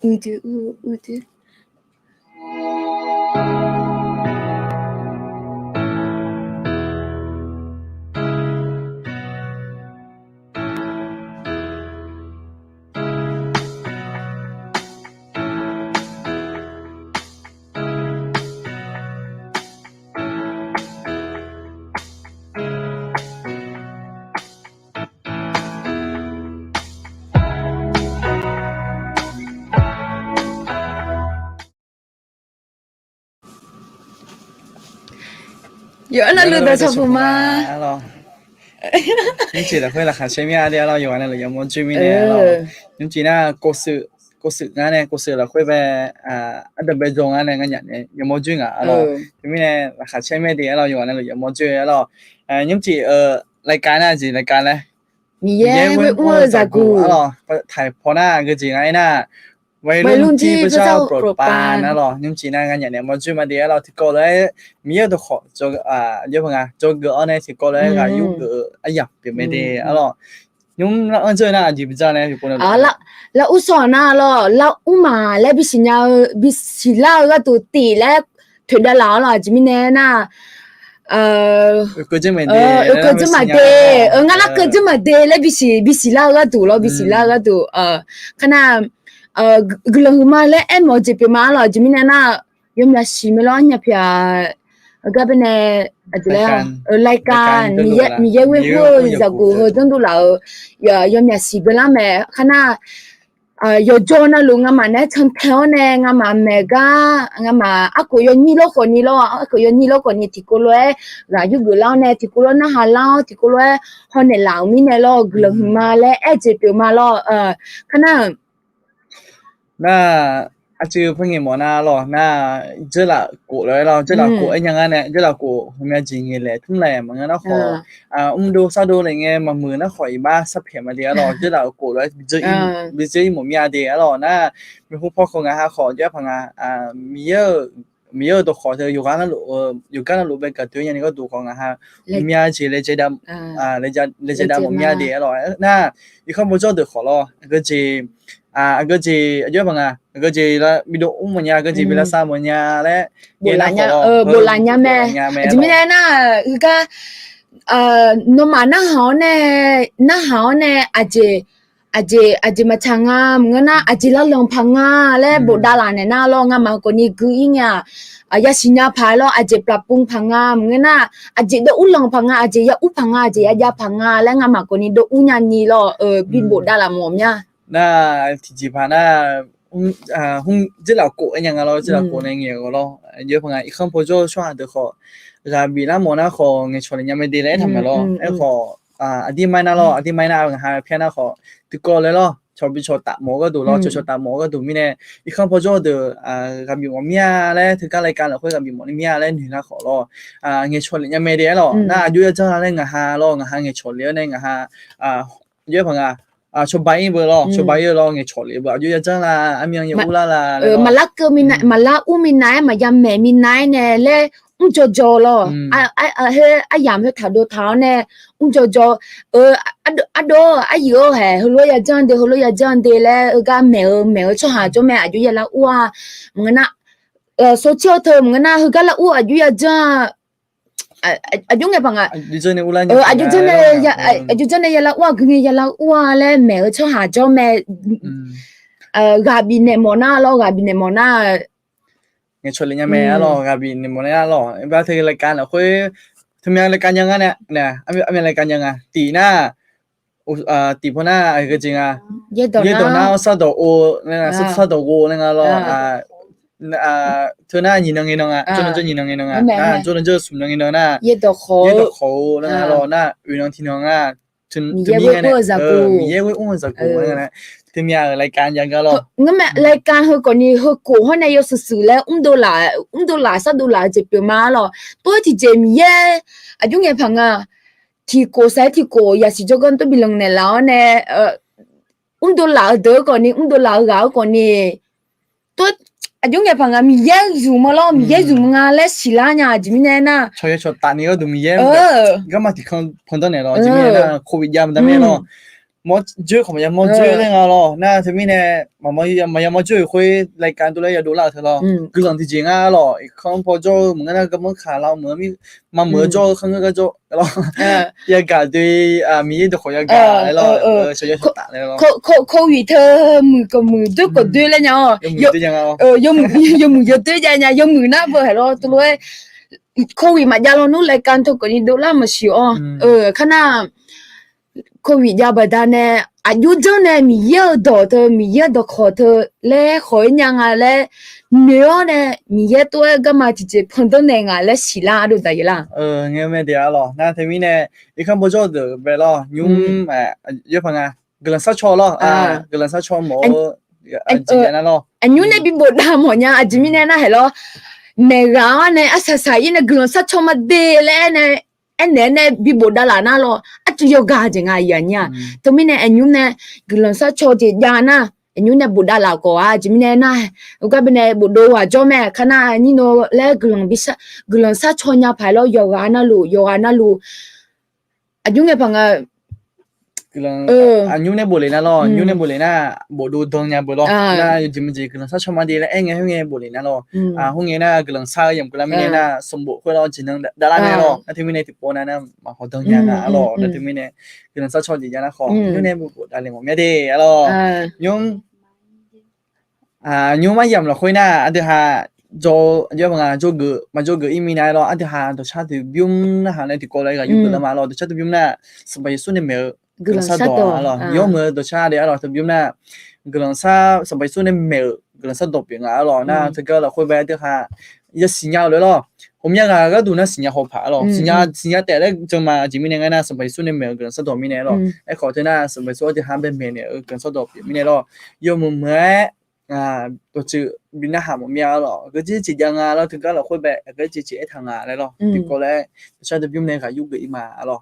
udu.有那路的错不吗？你记得会了看前面的了，有完了有么居民的了，你记得故事安呢，故事了会呗的被中安那个人呢，有么居啊了，居民呢看前面的了，有完了有么居了，你记รายการน่ะจีรายการเลยมีเย่เว้อ้วนจากกูอ๋อถ่ายพอหน้าก็จีไงน่ะวัยรุ่นที่พระเจ้าโปรดปรานนะหรอยังจีน่ากันอย่างเนี้ยมันจุมาเดียวเราที่ก็เลยมีเยอะตัวขอจเยอะพังอ่ะจเกอเนี่ยที่ก็เลยก็ยุ่งเกอไอ้ยับเป็นไม่ได้อ๋อยุ่งแล้วอันเจอหน้าจีบจ้าเนี่ยอยู่คนละแล้วอุศน่ะหรอแล้วอุมาแล้วบิสิญาบิสิลาก็ตัวตีแล้วถึงได้แล้วหรอจิมิเน่น่ะก็จะไม่ได้ก็จะไม่ได้งั้นละก็จะไม่ได้แล้วบิสิลาก็ตัวแล้วบิสิลาก็ตัวขนาดกลุ่มมาแล้วเอ็มโมจิเป็นมาหรอจิมิเน่น่ะยมละชิมแล้วเนี่ยพี่ก็เป็นอะไรรายการมีเยอะเว้ยจากกูจนดูแล้วยมละชิเป็นละแม่ขนาดยอจอนะลุงมาเนี่ยฉันเท่าเนี่ยงามาเมกางามาอะกูยอนี่โลคนนี้โลอะกูยอนี่โลคนนี้ที่กูเลยรายุกุลาเนี่ยที่กูเลยนะฮาลาที่กูเลยฮอนเนี่ยลาวมีเนี่ยโลกลุ่มมาแล้วเจ็บอยู่มาโลขนาดน่าอาจือเพิ่งเห็นหมอหน้าหรอหน้าเจ้าละกูเลยเราเจ้าละกูไอ้ยังไงเนี่ยเจ้าละกูทำงานจริงเลยทุ่มแรงเหมือนกันนะขอดูซาดูอะไรเงี้ยมามือนะขออีบ้าสับเพียมาเดียวหรอเจ้าละกูเลยบิจหมุนยาเดียวหรอน่ามีผู้พ่อของงานขอเยอะพังมีเยอะตัวขอเธออยู่กันแล้วอยู่กันแล้วรู้เป็นกับตัวอย่างนี้ก็ดูของงานมียาจีเลยเจดเลยเจดหมุนยาเดียวหรอน่าอีกข้อมูลเจ้าเดือดขอรอก็จีก็จีเยอะพังก็จีแล้วมีดูอุ้มมันยาก็จีมีละสามมันยาและโบราณยาโบราณยาแม่จะไม่ได้น่ะคือก็โนมาหน้าหอเนี่ยอาจมาช่างงามงั้นนะอาจละลงพังงาและบดดาลาเนี่ยน่าลองงามคนนี้คืออีเนี่ยยาสิญาพายแล้วอาจปรับปรุงพังงามงั้นนะอาจจะอุ้งลงพังงาอาจจะอุ้งพังงาอาจจะยาพังงาและงามคนนี้ดูอุ้งยันนี่แล้วบินบดดาลาหมอมเนี่ยน่าที่จีพาน่าหุ่น这老狗一样个咯，这老狗那样个咯，有朋友一看不就说的好，然后比那么那好，你说人家没得来他们咯，那好阿弟买那咯，阿弟买那还偏那好，就过来咯，ชอบไปชอบตะหมอก็ดู咯，ชอบตะหมอก็ดูมีเนี่ย一看不就的กับมีหมอเมียแล้วถึงการรายการเราคุยกับมีหมอเมียแล้วหนึ่งนะขอ咯เงี้ยชวน人家没得咯，那有一阵咧我哈咯，我哈เงี้ยชวน了咧我哈有朋友ชอบไปอีกบ่ล่ะชอบไปเยอะล่ะเงี้ยชอบเลยบ่อยู่ยังจังล่ะอันยังอยู่ล่ะมาลักก็มีนะมาลักอุ้มมีนายมายามแม่มีนายเนี่ยเลยจอล่ะเฮ้ยามเฮถาดูเท้าเนี่ยจออโดอายุแห่ฮัลโหลยาจันเดแล้วก็แมวชอบหาจอแม่อายุยาละอ้วมึงน่ะโซเชียลเธอมึงน่ะคือก็ละอ้วอายุยาจังอายุไงพังอ่ะอายุเนี่ยอุลันอายุเนี่ยยาละอ้วคือเนี่ยยาละอ้วแล้วแมวชอบหาจอแม่กาบินเนี่ยมอน่าแล้วกาบินเนี่ยมอน่าเงี้ยชวนเลยเนี่ยแม่ล่ะกาบินเนี่ยมอน่าล่ะบางทีรายการเราคุยทำยังรายการยังไงเนี่ยอันรายการยังไงตีหน้าตีพหน้าก็จริงอ่ะเยดหน้าซาโดโอเนี่ยซาโดโอเนี่ยล่ะเธอหน้ายินยังไงน้องอ่ะจนยินยังไงน้องอ่ะจนสุ่มยังไงน้องน่ะเยดโคแล้วนะเราหน้าอื่นน้องที่น้องอ่ะจนมีเยอะมีเยอะเว้ยอ้วนสักกูนั่นแหละที่มีรายการยังก็รองั้นแม่รายการเฮาก่อนนี้เฮากูเฮาในยสื่อแล้วดอลลาร์$10จะเปมาหรอตัวที่เจมีเยอายุไงพังอ่ะที่โกใส่ที่โกอยากสิจกันตัวบิลงเนี่ยแล้วเนี่ยดอลลาร์เด้อก่อนนี้ดอลลาร์กาก่อนนี้ตัวอายุไงพังอ่ะมีเยอะอยู่มาแล้วมีเยอะอยู่มาแล้วสิล่ะเนี่ยจิมิเนี่ยนะชอบตานี่ก็ดูมีเยอะก็มาที่คนตอนเนี่ยเนาะจิมิเนี่ยนะโควิดยามตอนนี้เนาะ么就可能要么就那个咯，那这边呢，么就会来干多了要多老头咯，个人的钱啊咯，看跑就么那个么看了么咪么就看那个就咯，要干对啊，米都好要干咯，所以要打来咯。口语他มือด้วยกดด้วยแล้วเนาะ 有对样啊，有มือด้วยจ้ะเนี่ย有มือนะบ่ให้咯ตัวเลยโควิดมายาเรานู่นรายการทุกคนนี่ดูละมาชิอ๋อขณะโควิดยาบดาเนี่ยอายุจังเนี่ยมีเยอะดอเธอมีเยอะดอขอเธอและขอยังอ่ะและเนื้อเนี่ยมีเยอะตัวก็มาจิจิพันต้นเนี่ยและสิลาดูได้ล่ะงั้นไม่เดียวหรอ那这边呢一看不着的ไป咯用有朋友个人杀错咯个人杀错冇จริงๆนะ咯อันยูเนี่ยบิบดาหมอเนี่ยอาจจะมีเนี่ยนะเหรอเนี่ยเราเนี่ยอาศัยเนี่ยกลุ่มสัตว์ชมาเดเลยเนี่ยอันเนี่ยบิบดาลานะเราอาจจะยกาจังไงอย่างเนี้ยตัวมีเนี่ยอันยูเนี่ยกลุ่มสัตว์ชดยานะอันยูเนี่ยบุดาลาก็อาจจะมีเนี่ยนะอุกาเป็นเนี่ยบุดว่าจอมแม่ขณะนี่โนและกลุ่มบิสกลุ่มสัตว์ชนยาภายเรายกานะลูอันยูเนี่ยพังอันยูเนี่ยบุเลยนะ咯ยูเนี่ยบุเลยนะบุดูดงเนี่ยบุ咯นะจิมจิกลังซาชมาดีแล้วเอ็งเงี้ยบุเลยนะ咯ห้องเงี้ยนะกลังซาอย่างกลังไม่เนี่ยนะสมบูรณ์คุยเราจินังดาราเนี่ย咯那ที่มีเนี่ยติดโปนะนะมาขอดงเนี่ยนะ咯那ที่มีเนี่ยกลังซาชอดีนะขอยูเนี่ยบุดอะไรหมดไม่ได้咯ยูมาอย่างเราคุยนะอันเดียฮะ做做个移民来咯，啊，就下就差点病那下来就过来个，有个了嘛咯，就差点病那，是不是说的没有？个人杀多咯，有没就差点咯，就病那，个人杀是不是说的没有？个人杀多病啊咯，那这个了会不会就下一新药了咯？后面个都那新药好怕咯，新药带来就嘛，前面那个那是不是说的没有？个人杀多病来咯，哎，考虑那是不是说就下边病的，个人杀多病来咯，有没？ตัวจือบินหาหมอเมียหรอก็จียังอ่ะแล้วถึงก็เราค่อยไปก็จีไอ้ทางอ่ะแล้วหรอถึงก็แล้วชาติยุ่งในค่ะยุ่งกับอีมาหรอ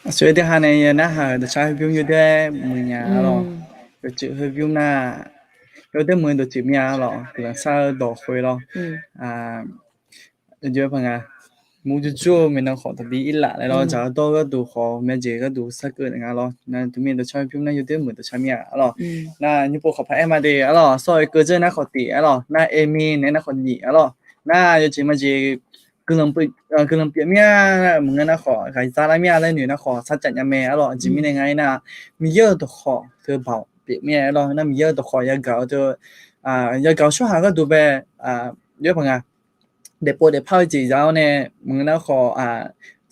所以的话呢，那哈的啥标有的么样咯，就只会标那有的么就只么样咯，可能啥都会咯，啊，就朋友。มูจะจู่ไม่ต้องขอทบีอีหละแล้วจะต้องก็ดูขอแม่เจก็ดูสักเกินงานหรอนะตัวมีตัวชายพิมพ์นะอยู่เต็มเหมือนตัวชายมีอ่ะหรอนะนี่พวกเขาพายมาเดีอ่ะหรอซอยเกิดเจอนะขอตีอ่ะหรอนะเอมี่เนี่ยนะคนหนีอ่ะหรอนะอยู่จีมาเจกำลังไปกำลังเปลี่ยนมีอ่ะมึงนะขอใครซาลามีอะไรหนูนะขอสัจจะยังแม่อ่ะหรอจีมียังไงนะมีเยอะตัวขอเธอเผาเปลี่ยนมีอ่ะหรอนะมีเยอะตัวขออยากเก่าเธออยากเก่าช่วงหาก็ดูแบบเยอะพังอ่ะเดี๋ยวพอเดี๋ยวพาจีเจ้าเนี่ยมึงนะขอ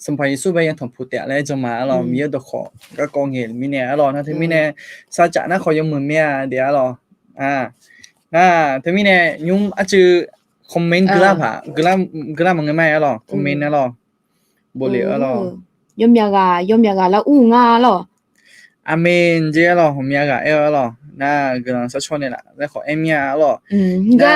สมัยสู้ไปยังถมผู้เตะแล้วจะมาเรามีเยอะตัวขอก็กองเงินมีเนี่ยเรานะถึงมีเนี่ยซาจะนะขอยังมือเมียเดี๋ยวเรานะถึงมีเนี่ยยุ่งอาจจะคอมเมนต์กล้าผ่ากล้ามึงไม่เราคอมเมนต์นะเราบ่เหลือเรายมยากาแล้วอู้งาหรออาเมนเจ้าเราผมอยากเรานะกำลังสักชนเนี่ยแหละแล้วขอเอ็มยาเรานะ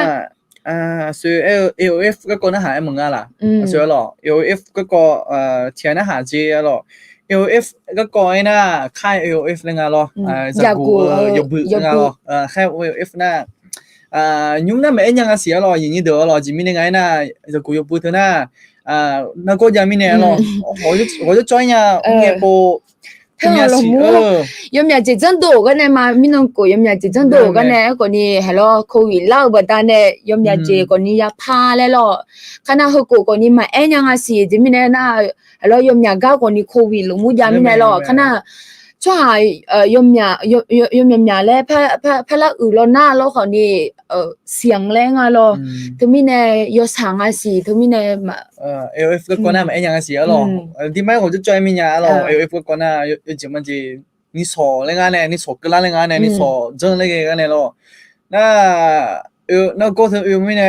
所以 AOF 嗰個咧係一問啊啦，所以咯 AOF 嗰個填一下字啊咯 ，AOF 嗰個咧開 AOF 咧啊咯，就個有補啊咯，開 AOF 咧用那咩樣嘅事啊咯，然之後咯，前面咧咧就個有補嘅咧，那個入面咧咯，我就轉呀，咩個。聽我老母，有咩就真多嘅呢嘛？咪能講有咩就真多嘅呢？嗰啲係咯，佢為撈不但呢，有咩就嗰啲也怕咧咯。看那佢嗰啲嘛，一樣嘅事，就咪呢那係咯，有咩搞嗰啲佢為老母也咪呢咯？看那出係有咩咧？拍啦咯那咯嗰啲เสียงแรงอ่ะ咯ทุกมีเนี่ยยศหางอ่ะสิทุกมีเนี่ยมาAOF ก็ก่อนหน้ามันยังสิอ่ะ咯ที่ไม่ผมจะจอยมีเนี่ยอ่ะ咯AOF ก็ก่อนหน้า有怎么就你说那个呢你说个那个呢你说整那个呢咯那过程有没呢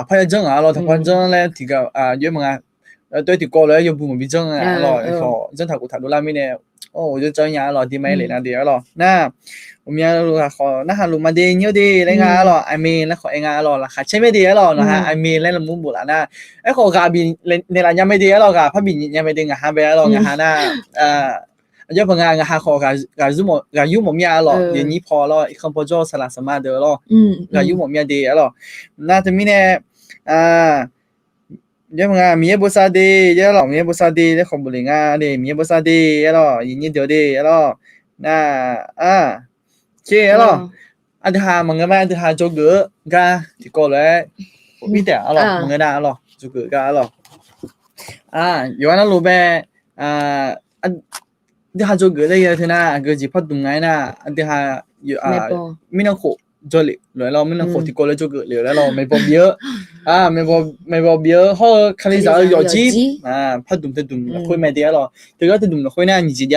拍整啊咯他拍整呢提个有么对提过来有部门比整啊咯说整头都拉面呢我就จอยยา咯ที่ไม่เลยนะเดี๋ยว咯นะผมอยากรู้ค่ะขอนะฮะรู้มาดีเยอะดีเลยงาหรอไอเมนแล้วขอเองหรอล่ะค่ะใช่ไม่ดีหรอนะฮะไอเมนแล้วมุมบุละนะไอขอกาบินในร้านยังไม่ดีหรอกะพระบินยังไม่ดีงาฮะเบหรอกะฮะนะเยอะพังงาฮะขอกายุหมมีหรอเดี๋ยวนี้พอหรอคอมโพโจสลัดสมาเดอหรอกายุหมมีดีหรอน่าจะมีเนี่ยเยอะพังมีบุษาดีเยอะหรอมีบุษาดีแล้วของบุริงาดีมีบุษาดีหรอยินดีเดียวดีหรอน่าเค咯，阿啲下問嘅咩？啲下做個噶，啲過來，邊啲啊咯？問嘅啦咯，做個噶咯。有那路邊啲下做個咧嘢，睇那個字拍動嘅那，啲下咪能學做嚟咯，咪能學啲過來做個嚟咯，咪報表咪報表，好看你就有機拍動得動，開咪啲咯，啲個動開那你自己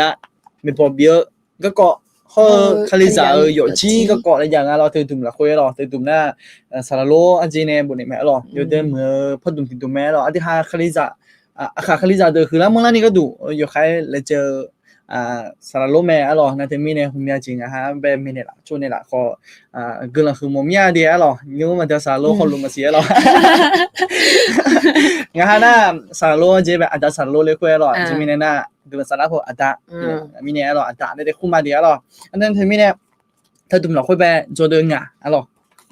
咪報表嗰個。เขาคลิซาอยู่ที่ก็เกาะอะไรอย่างเราตื่นตุ่มละคุยเราตื่นตุ่มน่ะสารโลอันจีเนี่ยบุญเนี่ยแม่เราอยู่เดิมเมื่อพอตุ่มตื่นตุ่มแม่เราอันที่ห้าคลิซาค่ะคลิซาเดิมคือแล้วเมื่อนั้นนี่ก็ดูอยู่ใครเลยเจอสารโลแม่เรานั่นที่มีเนี่ยคุณยาจริงฮะแบบมีเนี่ยละช่วงเนี่ยละก็เกินละคือมุมยาเดียเรายูมันจะสารโลคนลุมมาเสียเรางั้นน่ะสารโลเจ๊แบบอาจจะสารโลเลยคุยเราจะมีเนี่ยน่ะดูสาระพออาจจะมีเนี่ยเราอาจจะได้คุ้มมาเดียวเราอันนั้นที่มีเนี่ยถ้าดุมเราคุยไปโจเดินอ่ะเรา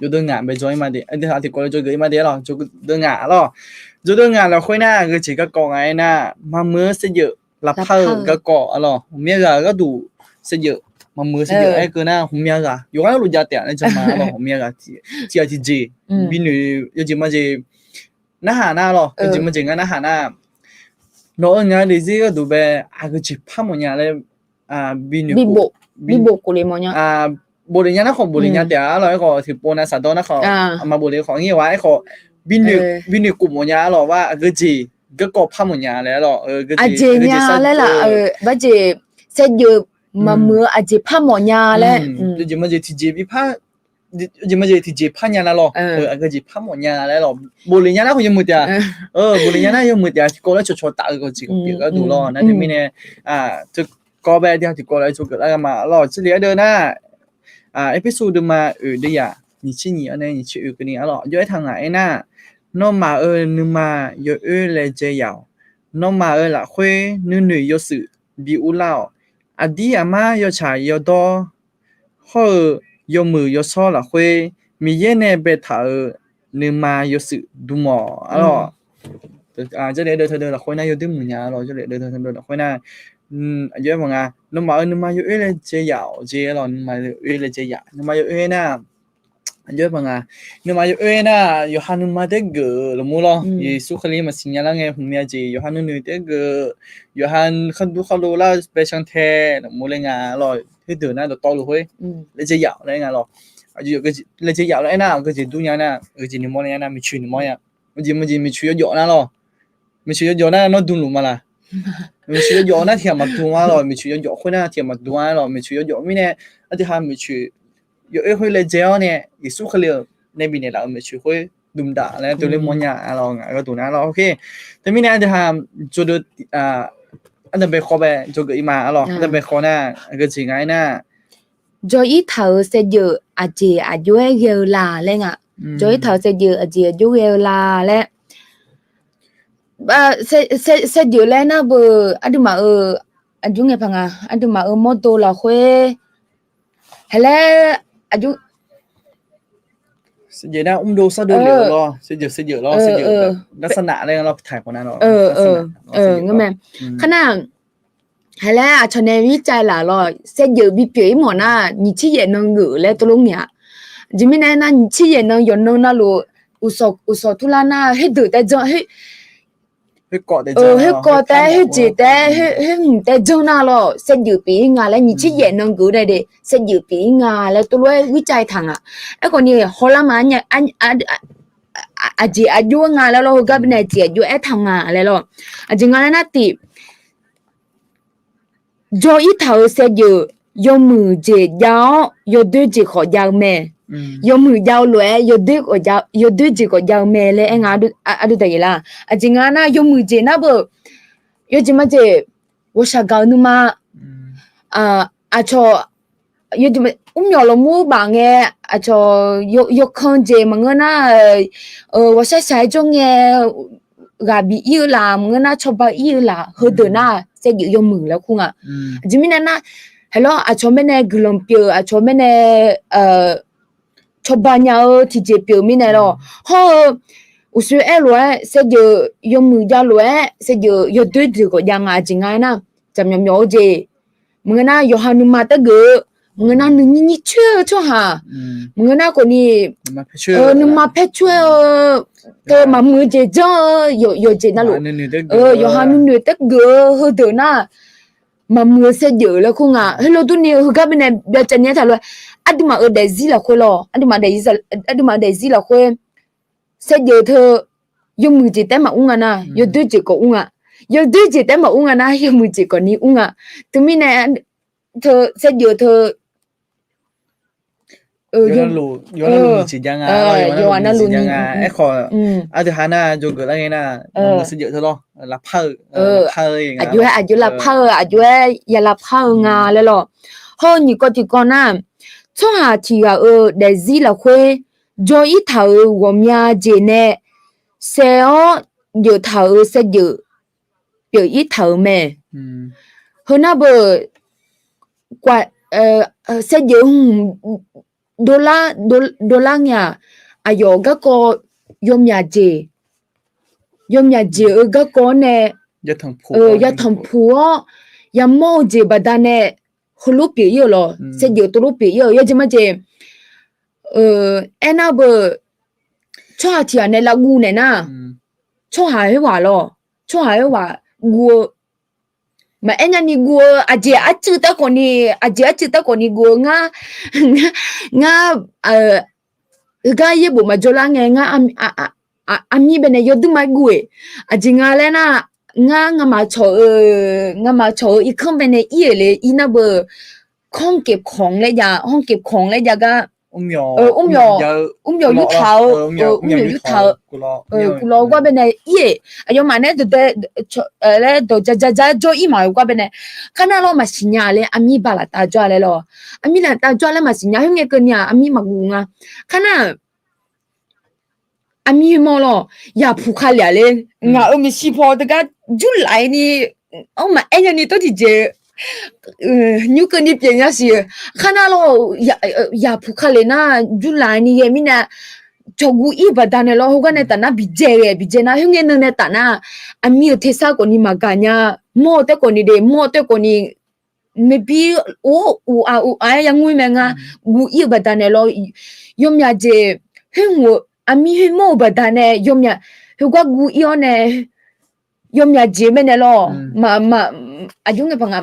有的眼被做嘛的，哎，下条过来做个嘛的咯，做的眼咯，做的眼了会呢，个几个讲哎呢，嘛么是有，拉泡个讲咯，咩个都是有。mà mưa sẽ được cái na hôm nay cả, yêu anh luôn gia tiền này chăm mà lo hôm nay cả chỉ gì, bên này yêu gì mà gì, na hà na lo, yêu gì mà gì na hà na, nó ở nhà đi gì cái đồ bé, cái chỉ phá một nhà này, bên này bị bộ của lấy mọi nhà, bộ này nó không bộ này tiền lo cái có thì bộ này sao đó nó không, mà bộ này không như vậy có bên này cùng một nhà loว่าcái gì cái có phá một nhà này lo, cái gì nhà này là bây giờ sẽ được mà mưa à chỉ phá một nhà đấy, chỉ mà chỉ chỉ bị phá, chỉ mà chỉ phá nhà là lo, cái chỉ phá một nhà đấy lo, bộ lý nhà nó không dùng một nhà, bộ lý nhà nó dùng một nhà thì có lẽ cho tạo cái gì cũng biết cái đủ lo, nên mình này, thì có bé thì có lẽ cho cái mà lo chỉ lấy được na, episode mà đây à, nhị chỉ nhị anh này nhị chỉ cái này lo, do thằng này na, nó mà nhưng mà do là chơi giàu, nó mà là khuê nữ yêu sự bị u lao đi à mà yêu chạy yêu đo, họ yêu mưa yêu gió là khuê, mi yên này bị thở, nhưng mà yêu sự đúng mỏ, đó, cho nên đời thời là khuê này yêu tiếng mưa nhà rồi, cho nên đời thời là khuê này, yêu mà nó mà yêu là chơi giàu, chơi là mà yêu là chơi giàu, nhưng mà yêu na, yêu mà nhưng mà yêu na, yêu hắn mà đấy gỡ, là mua lo, Yesu khali mà sinh nhật là nghe hôm nay gì, yêu hắn nữ đấy gỡ, yêu hắn không đủ là bé sang thế, là mua lên ngà rồi, thế từ nay to rồi thôi, lấy chơi giàu lấy ngà rồi, yêu cái lấy chơi giàu lấy nào, cái gì tu nhà na, cái gì mua nhà na, mình chui mua nhà, cái gì mình chui giàu na rồi, mình chui giàu na nó đúng luôn mà là, mình chui giàu na thì mà đúng rồi, mình chui giàu khối na thì mà đúng rồi, mình chui giàu mình này, thì hắn mình chui有一回来这样呢，也苏克了那边的老没去会đúng đã là tôi lên mua nhà lo cái tủ nào lo ok, thế mình anh thì ham cho được anh về kho về cho cái mà lo anh về kho na cái gì ngay na, cho ít thợ sẽ dự chị dưới gel là lên ạ, cho ít thợ sẽ dự chị dưới gel là lên, sẽ dự lên na bờ anh mà anh dùng nghe phăng anh mà mô tô là khuê, hay là anh dùng vậy đó đồ sao được liệu lo sẽ dự nó sẵn nạ lên lo thải của nó nghe mẹ, khả năng hay là cho nên viết trái là lo sẽ dự bị biểu mà na nhị chỉ dễ năng ngữ lên tôi luôn nhỉ, chỉ mình này na nhị chỉ dễ năng dùng năng na lo uso thu la na hết từ tại giờ hết hết cọ tại hết chỉ tại hết tại giờ na lo sẽ dự bị ngà là nhị chỉ dễ năng ngữ đây để sẽ dự bị ngà là tôi luôn viết trái thằng ấy còn như họ làm mà nhỉ anh chị vua ngà là lo gặp này chị vua thằng ngà là lo chị ngà là nát tị do ít thầu sẽ dự do mười chị giáo do đứa chị khỏi giáo mẹ do mười giáo lẽ do đứa chị khỏi giáo mẹ lẽ anh được thấy là chị ngà na do mười chị na bờ do chị mà chị tôi sao giáo nữa mà cho do chị mà nhỏ là mua bằng nghe cho do con chị mà ngân na tôi sẽ xài cho nghe gà bị yêu là ngân na cho bà yêu là hơi từ na sẽ dự do mừng là không à, chỉ mình na hello cho mình này gửi biểu cho mình này cho bà nhau thì chỉ biểu mình này rồi, họ usu rồi sẽ dự do mừng giao rồi sẽ dự do tuổi thì có giang à chỉ ngay na chăm nhom nhớ gì, mình na do hanu mà ta gửi người na nương nhị chưa cho hả, người na còn đi nương mà phê chưa cái mà người chơi cho yo chơi na luôn, yo hanu nương tất gỡ hơi từ na mà mưa sẽ dữ là không à, hello tôi nhiều các bên này bây giờ nhớ thật rồi, anh mà ở đây gì là khôi lo, anh mà đây gì là khôi, sẽ dữ thơ, dùng mưa chỉ té mà uống à na, yo tôi chỉ có uống à, yo tôi chỉ té mà uống à na, yo mưa chỉ có ní uống à, tụi mình này thơ sẽ dữ thơ yo nó chỉ giang yo nó chỉ giang ấy khó, thứ hai na cho cái này na, mình sẽ dự thôi lo, là phơi là phơi, là phơi ngàเลยlo, hơn như có chỉ con na, cho hà chỉ là để gì là khuê, cho ít thầu gồm nhà gì nè, sẽ dự thầu sẽ dự biểu ít thầu mẹ, hơn na bờ quạt sẽ dự dola nya ayo ga ko yomya je ga ko ne ยะถังผู ya tham phu ya mo je badane hulu pi yo lo se yo to pi yo ya jima je ena bo chwa tia ne la gu ne na chwa ha he wa lo chwa ha he wa gu ma enya ni gu aje achu ta ko ni gu nga ga ye bo ma jola nge nga ami bene yo du ma gu aje nga le na nga ma cho i khom bene i le i na bo ห้องเก็บของและยาห้องเก็บของและยาก็อุ้มยอยุเท้ายุเท้ากูรอว่าเป็นไงอายุมาเนี่ยแล้วจะจ่ออีมาว่าเป็นไงขณะเรามาสิญญาเลยอามีบาลาตาจ่อเลยหรออามีละตาจ่อแล้วมาสิญญาให้เงี้ยกันเนี่ยอามีมากูงาขณะอามีมอลอย่าผูกขาดเลยงาไม่สิพอแต่ก็จุดไหลนี่มาเอ็นนี่ตัวที่เจnew que ni bien ya si kana lo ya phuka le na julai ni ye mina chogu I badane lo hoga ne ta na bije na hunge ne ta na ami thesa ko ni maganya mo te ko ni maybe a ya ngui menga gu I badane lo yomya je hungo ami mo badane yomya hoga gu I one yomya je mene lo ma ajunge panga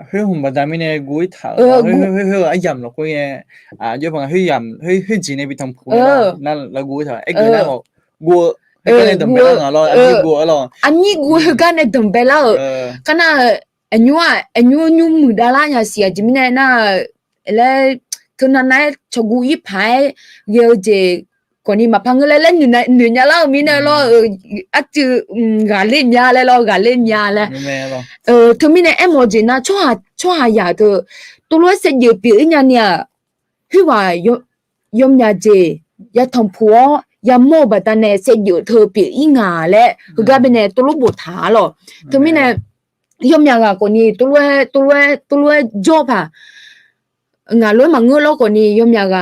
เฮ้ยผมบอกไม่เนี่ยกูถามเฮ้ยไอ้ยำหรอกกูเนี่ยยกฟังเฮ้ยยำเฮ้ยจีเนี่ยไปทำพูนั่นแล้วกูถามไอ้กูนั่นบอกกูเฮ้ยกันเนี่ยดมเบลล์เหรออันนี้กูเหรออันนี้กูกันเนี่ยดมเบลล์ขณะอันยูมือดาราเนี่ยเสียจิมเนี่ยน่ะแล้วคือนั่นน่ะชกูอีพายเยอะเจคนนี้มาพังเลยแล้วหนึ่งยาแล้วมีเนี่ยแล้วอาจจะกาเล่นยาแล้วกาเล่นยาแล้วทุกมีเนี่ยเอ็มโอจีน่ะชัวหยาตัวรู้สึกเยอะปีนี้เนี่ยคือว่ายมยาเจยาทำผัวยาโมบัดเนี่ยเสียเยอะเธอปีอีงาแล้วคือก็เป็นเนี่ยตัวรู้บุตรหาหรอทุกมีเนี่ยยมยากคนนี้ตัวรู้จบอ่ะงาล้วนมังเงอโลกนี่ยมยาก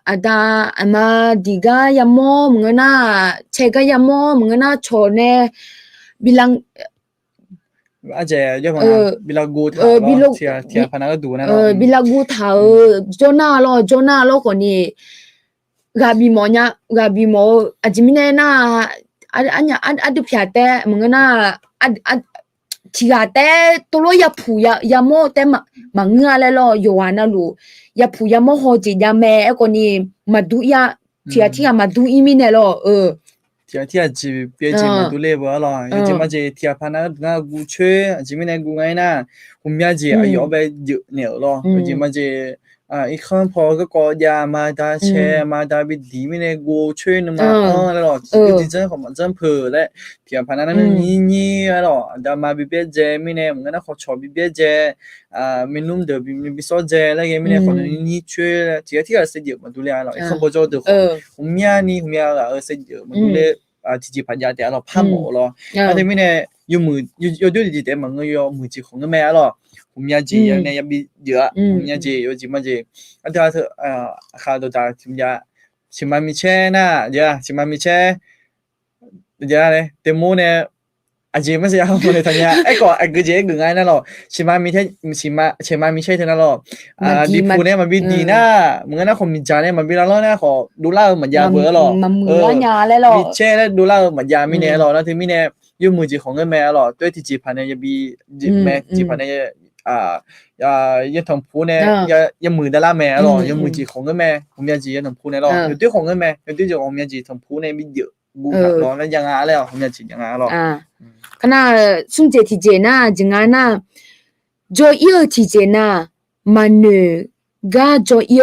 อาดาอามาดีกายามอมเงน่าเชกายามอมเงน่าโชเนบิลังอาเจยอมบิลากูทาเทียพนักดูนะบิลากูทาโจนาโลกนี่กาบิมอญากาบิมออาจิมิเนน่าอันดุพยาเตเงน่าทีกาแต่ตัวlo ya phu ya mo te ma nga le lo yoana lu ya phu ya mo ho ji ya me e ko ni madu ya tia madu I mi ne lo tia ji pye ji madu le bo lo yo ji ma ji tia phana na gu chwe ji mi ne gu ngai na hu mya ji ayo be yu ne lo yo ji ma jiอีกครั้งพอก็กอยามาดาแชมาดาบิดีไม่ได้กูช่วยนมาแล้วหรอจริงๆของมันเผื่อและเพียงพนันนั้นนี่แล้วหรอดามาบิเบเจไม่ได้เหมือนกันขอชอบบิเบเจไม่นุ่มเดี๋ยวบิโซเจแล้วยังไม่ได้ขอนี่ช่วยที่เราเสียเยอะมันดูแลหรออีกครั้งพอจะเดี๋ยวผมยานี่ผมยาเสียเยอะมันดูแลที่พันยาเดี๋ยวเราพังหมดหรอแต่ไม่ได้ยูมือยูดูดีแต่มันก็ยูมือจีของก็แม่หรอผมยาจีอย่างนี้ยังมีเยอะผมยาจีอยู่จีมาจีอันที่ว่าเธอข้าวตัวตาชิมยาชิมามิเช่น่ะเดี๋ยวชิมามิเช่เดี๋ยวเลยเต็มโมเนี่ยอาจีไม่ใช่เอาคนในทางยาไอ้ก่อนไอ้กูเจ๊กูง่ายนั่นหรอชิมามิเช่ชิมามิเช่เท่านั้นหรอดีฟูเนี่ยมันบิดีน่ะมึงงั้นนะคนมิจาเนี่ยมันบิแล้วน่ะขอดูล่าเหมือนยาเบื่อหรอมิเช่แล้วดูล่าเหมือนยามิเนี่ยหรอแล้วถึงมิเนี่ยยูมือจีของเงินแม่หรอด้วยที่จีพันเนี่ยยังมีแม่จีพันเนี่ยยังทำพูเนี่ยยังมือดาราแม่หรอยังมือจีของเงินแม่ผมยังจียังทำพูเนี่ยหรออยู่ด้วยของเงินแม่อยู่ด้วยของผมยังจีทำพูเนี่ยมีเยอะกูแบบหรอแล้วยังไงแล้วผมยังจียังไงหรอขณะสุ่มเจที่เจน่ะจังไงน่ะจอยที่เจน่ะมันเนกาจอย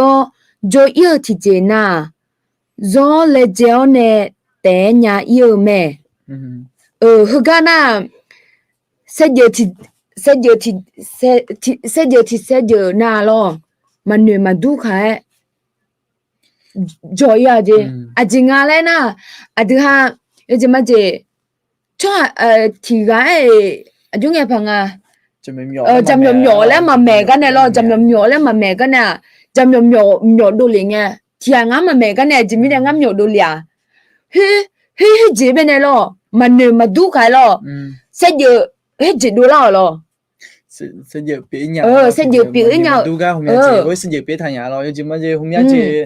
ที่เจน่ะจอเลเจอเนี่ยแต่ญาเยอะแม่ฮึกาน่ะเสจที่น่ะหรอมันเนมาดูค่ะจอยอะเจจิงอะไรน่ะดูฮะจะมาเจช่วที่ไงจุงไงพังอ่ะจำยอแล้วมาแม่กันเนี่ยหรอจำยอแล้วมาแม่กันเนี่ย จำหยอดูเลยไงที่งามาแม่กันเนี่ยจิมีเนี่ยงามหยอดูเลยเฮ้เจ็บเนี่ยหรอมันเนี่ยมาดูใครหรอเสียเยอะเจ็บดูแล้วหรอsẽ dự bị nhà sẽ dự bị nhà duga hôm nay chị với sẽ dự bị thằng nhà rồi nhưng mà hôm nay chị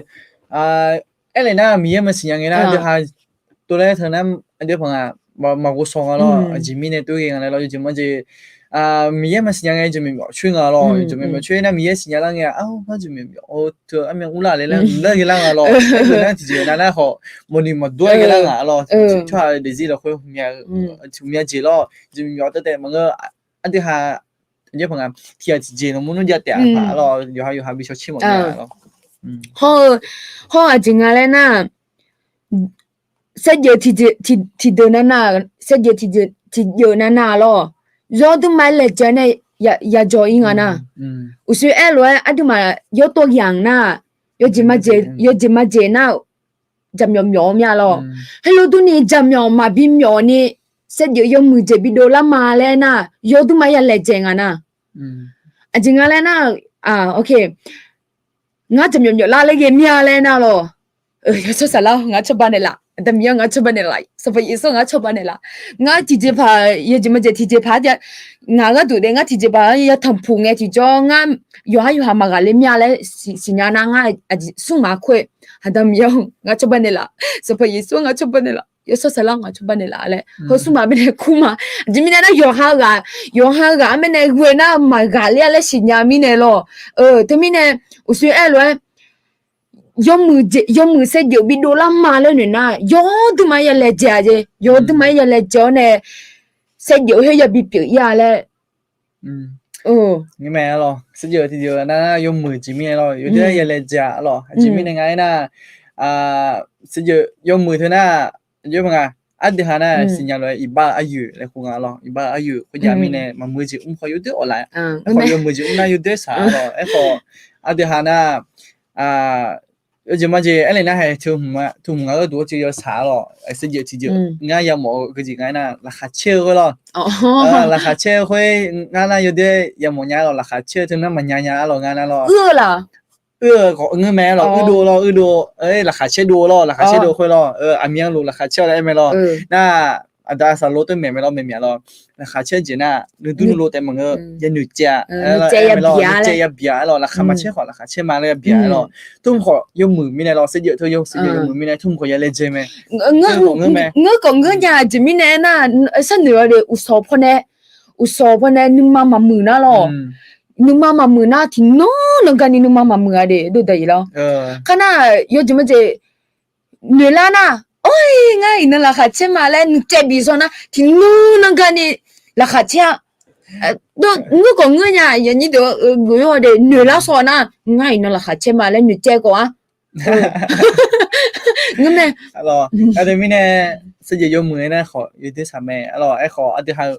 ấy là na mi mà xin nhà na được hai tôi lấy thằng nam anh được bằng mà có song rồi chị mi này tôi nghe này rồi nhưng mà chị mi mà xin nhà chị mình bảo chuyên rồi chị mình bảo chuyên na mi xin nhà là nghe nó chị mình bảo thưa anh mình ula lên cái là rồi cái là thì chị na họ một niệm một đuôi cái là rồi cho để gì là khôi hôm nay chị lo chị mình bảo tới mà ngơ anh được hai 이제 방금 티아지 너무 문제야 알아 요하 비쇼 치모 알아 허 아징알레나 세제 티드나나 세제 티드나나로 저도 말래 전에 야 조잉아나 우스 엘로에 아두마 요또 양나 요지마제나 잠염염야로 헬로도니 잠염마 빔요니 세제 요 무제 비돌라 말레나 요도 마야 레쟁아나 아징알레나 오케이 nga chấm nhom la le ge mia le na lo so sa la nga choba ne la da mia nga choba ne la so fa iso nga choba ne la nga ti je pha ye ji ma je ti je pha ja nga ga du de nga ti je pha ya tham phu nge ti jo nga yo ha ma ga le mia le si nya na nga su nga khwe ha da mia nga choba ne la so fa iso nga choba ne la yo so sa la nga choba ne la le ho su ma be ne ku ma ji mi na yo ha ga me ne gwe na ma ga le si nya mi ne lo te mi ne u su e lo yo mu se yo bi do la ma le ne na yo du ma ya le ja je yo du ma ya le jo ne se yo he ya bi pi ya le nhưng mà lo sẽ giờ thì giờ nó dùng 10 chỉ mi lo yo je ya le ja lo chỉ mi này na sẽ giờ dùng 10 thôi na yo mà anh đi hà na xin nhà rồi iba ayu lại không ngờ lo iba ayu bây giờ mi này mà 10 chỉ khỏi yo được ở lại khỏi yo 10 chỉ na yo được sao lo em có anh đi hà na 요즘 이제 엘레나 해 tum ngỡ đuổi chỉ xả rồi sẽ giờ chỉ giờ ngay giờ một cái gì ngay na là khát chơi rồi là khát chơi thôi ngay na giờ đây giờ một nhà rồi là khát chơi thì nó mà nhà rồi ngay na rồi là có người mẹ rồi đùa ấy là khát chơi đùa rồi là khát chơi đùa thôi rồi anh miếng luôn là khát chơi là em rồi na ada salo tu mẹ rồi là khát chơi gì na nữ tu nữ tại mọi người giờ nữ cha ya bia rồi là khát mà chơi họ là khát chơi mà là bia rồi tum họ dùng mười mi này rồi sẽ dựa thôi dùng sẽ dựa mười mi này tum họ giờ lên chơi mẹ ngơ còn ngơ nhà chỉ mi này na sao nữa để usop này nhưng mà mười na rồi nhưng mà mười na thì nó cái nhưng mà mười để đồ đấy rồi cái na 요즘 이제 늘라나 ôi ngay nó là khát chơi mà lên chơi bị sao na thì nó cái này là khát chơi đó ngư còn ngư nhà vậy như đó người họ để nửa lá sò na ngay nó là khát chơi mà lên nửa chơi quá ngư này rồi ở đây mình sẽ dùng mười na khó như thế sao mẹ rồi ai khó ở đây hai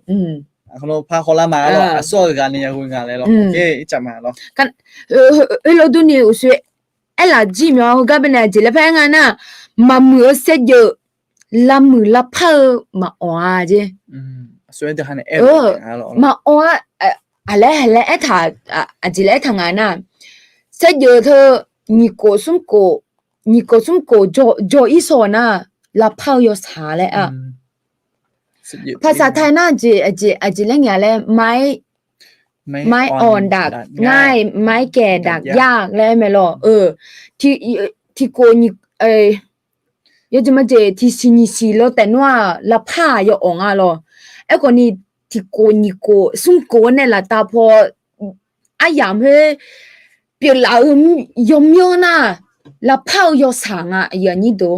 เขาพาคนละมาหรอสู้กันเนี่ยคุยกันเลยหรอเอ๊ะจับมาหรอกันเราดูนี่อุศไอ้ละจีมีเขาก็เป็นอะไรจีแล้วเพื่อนน่ะมามือเสียเยอะละมือละเพอมาอ๋อจีส่วนเดี๋ยวหันเอมาอ๋ออะไรไอ้ถ่าจีแล้วทางานน่ะเสียเยอะเธอ你过松果就一说น่ะละเพอ有啥嘞อ่ะภาษาไทยน่าจะเล่นอย่างไรไม้อ่อนดักง่ายไม้แก่ดักยากแล้วไหมล่ะที่โกนี่ยจะมาเจที่ซินิซิโลแต่ว่าละผ้าอย่าอ่องอ่ะล่ะไอ้คนนี้ที่โกนี่โกซุ่มโกเนี่ยละตาพอไอ้ยามเฮเปลี่ยนละยมน่ะละผ้าอย่าสั่งอ่ะอย่างนี้ดู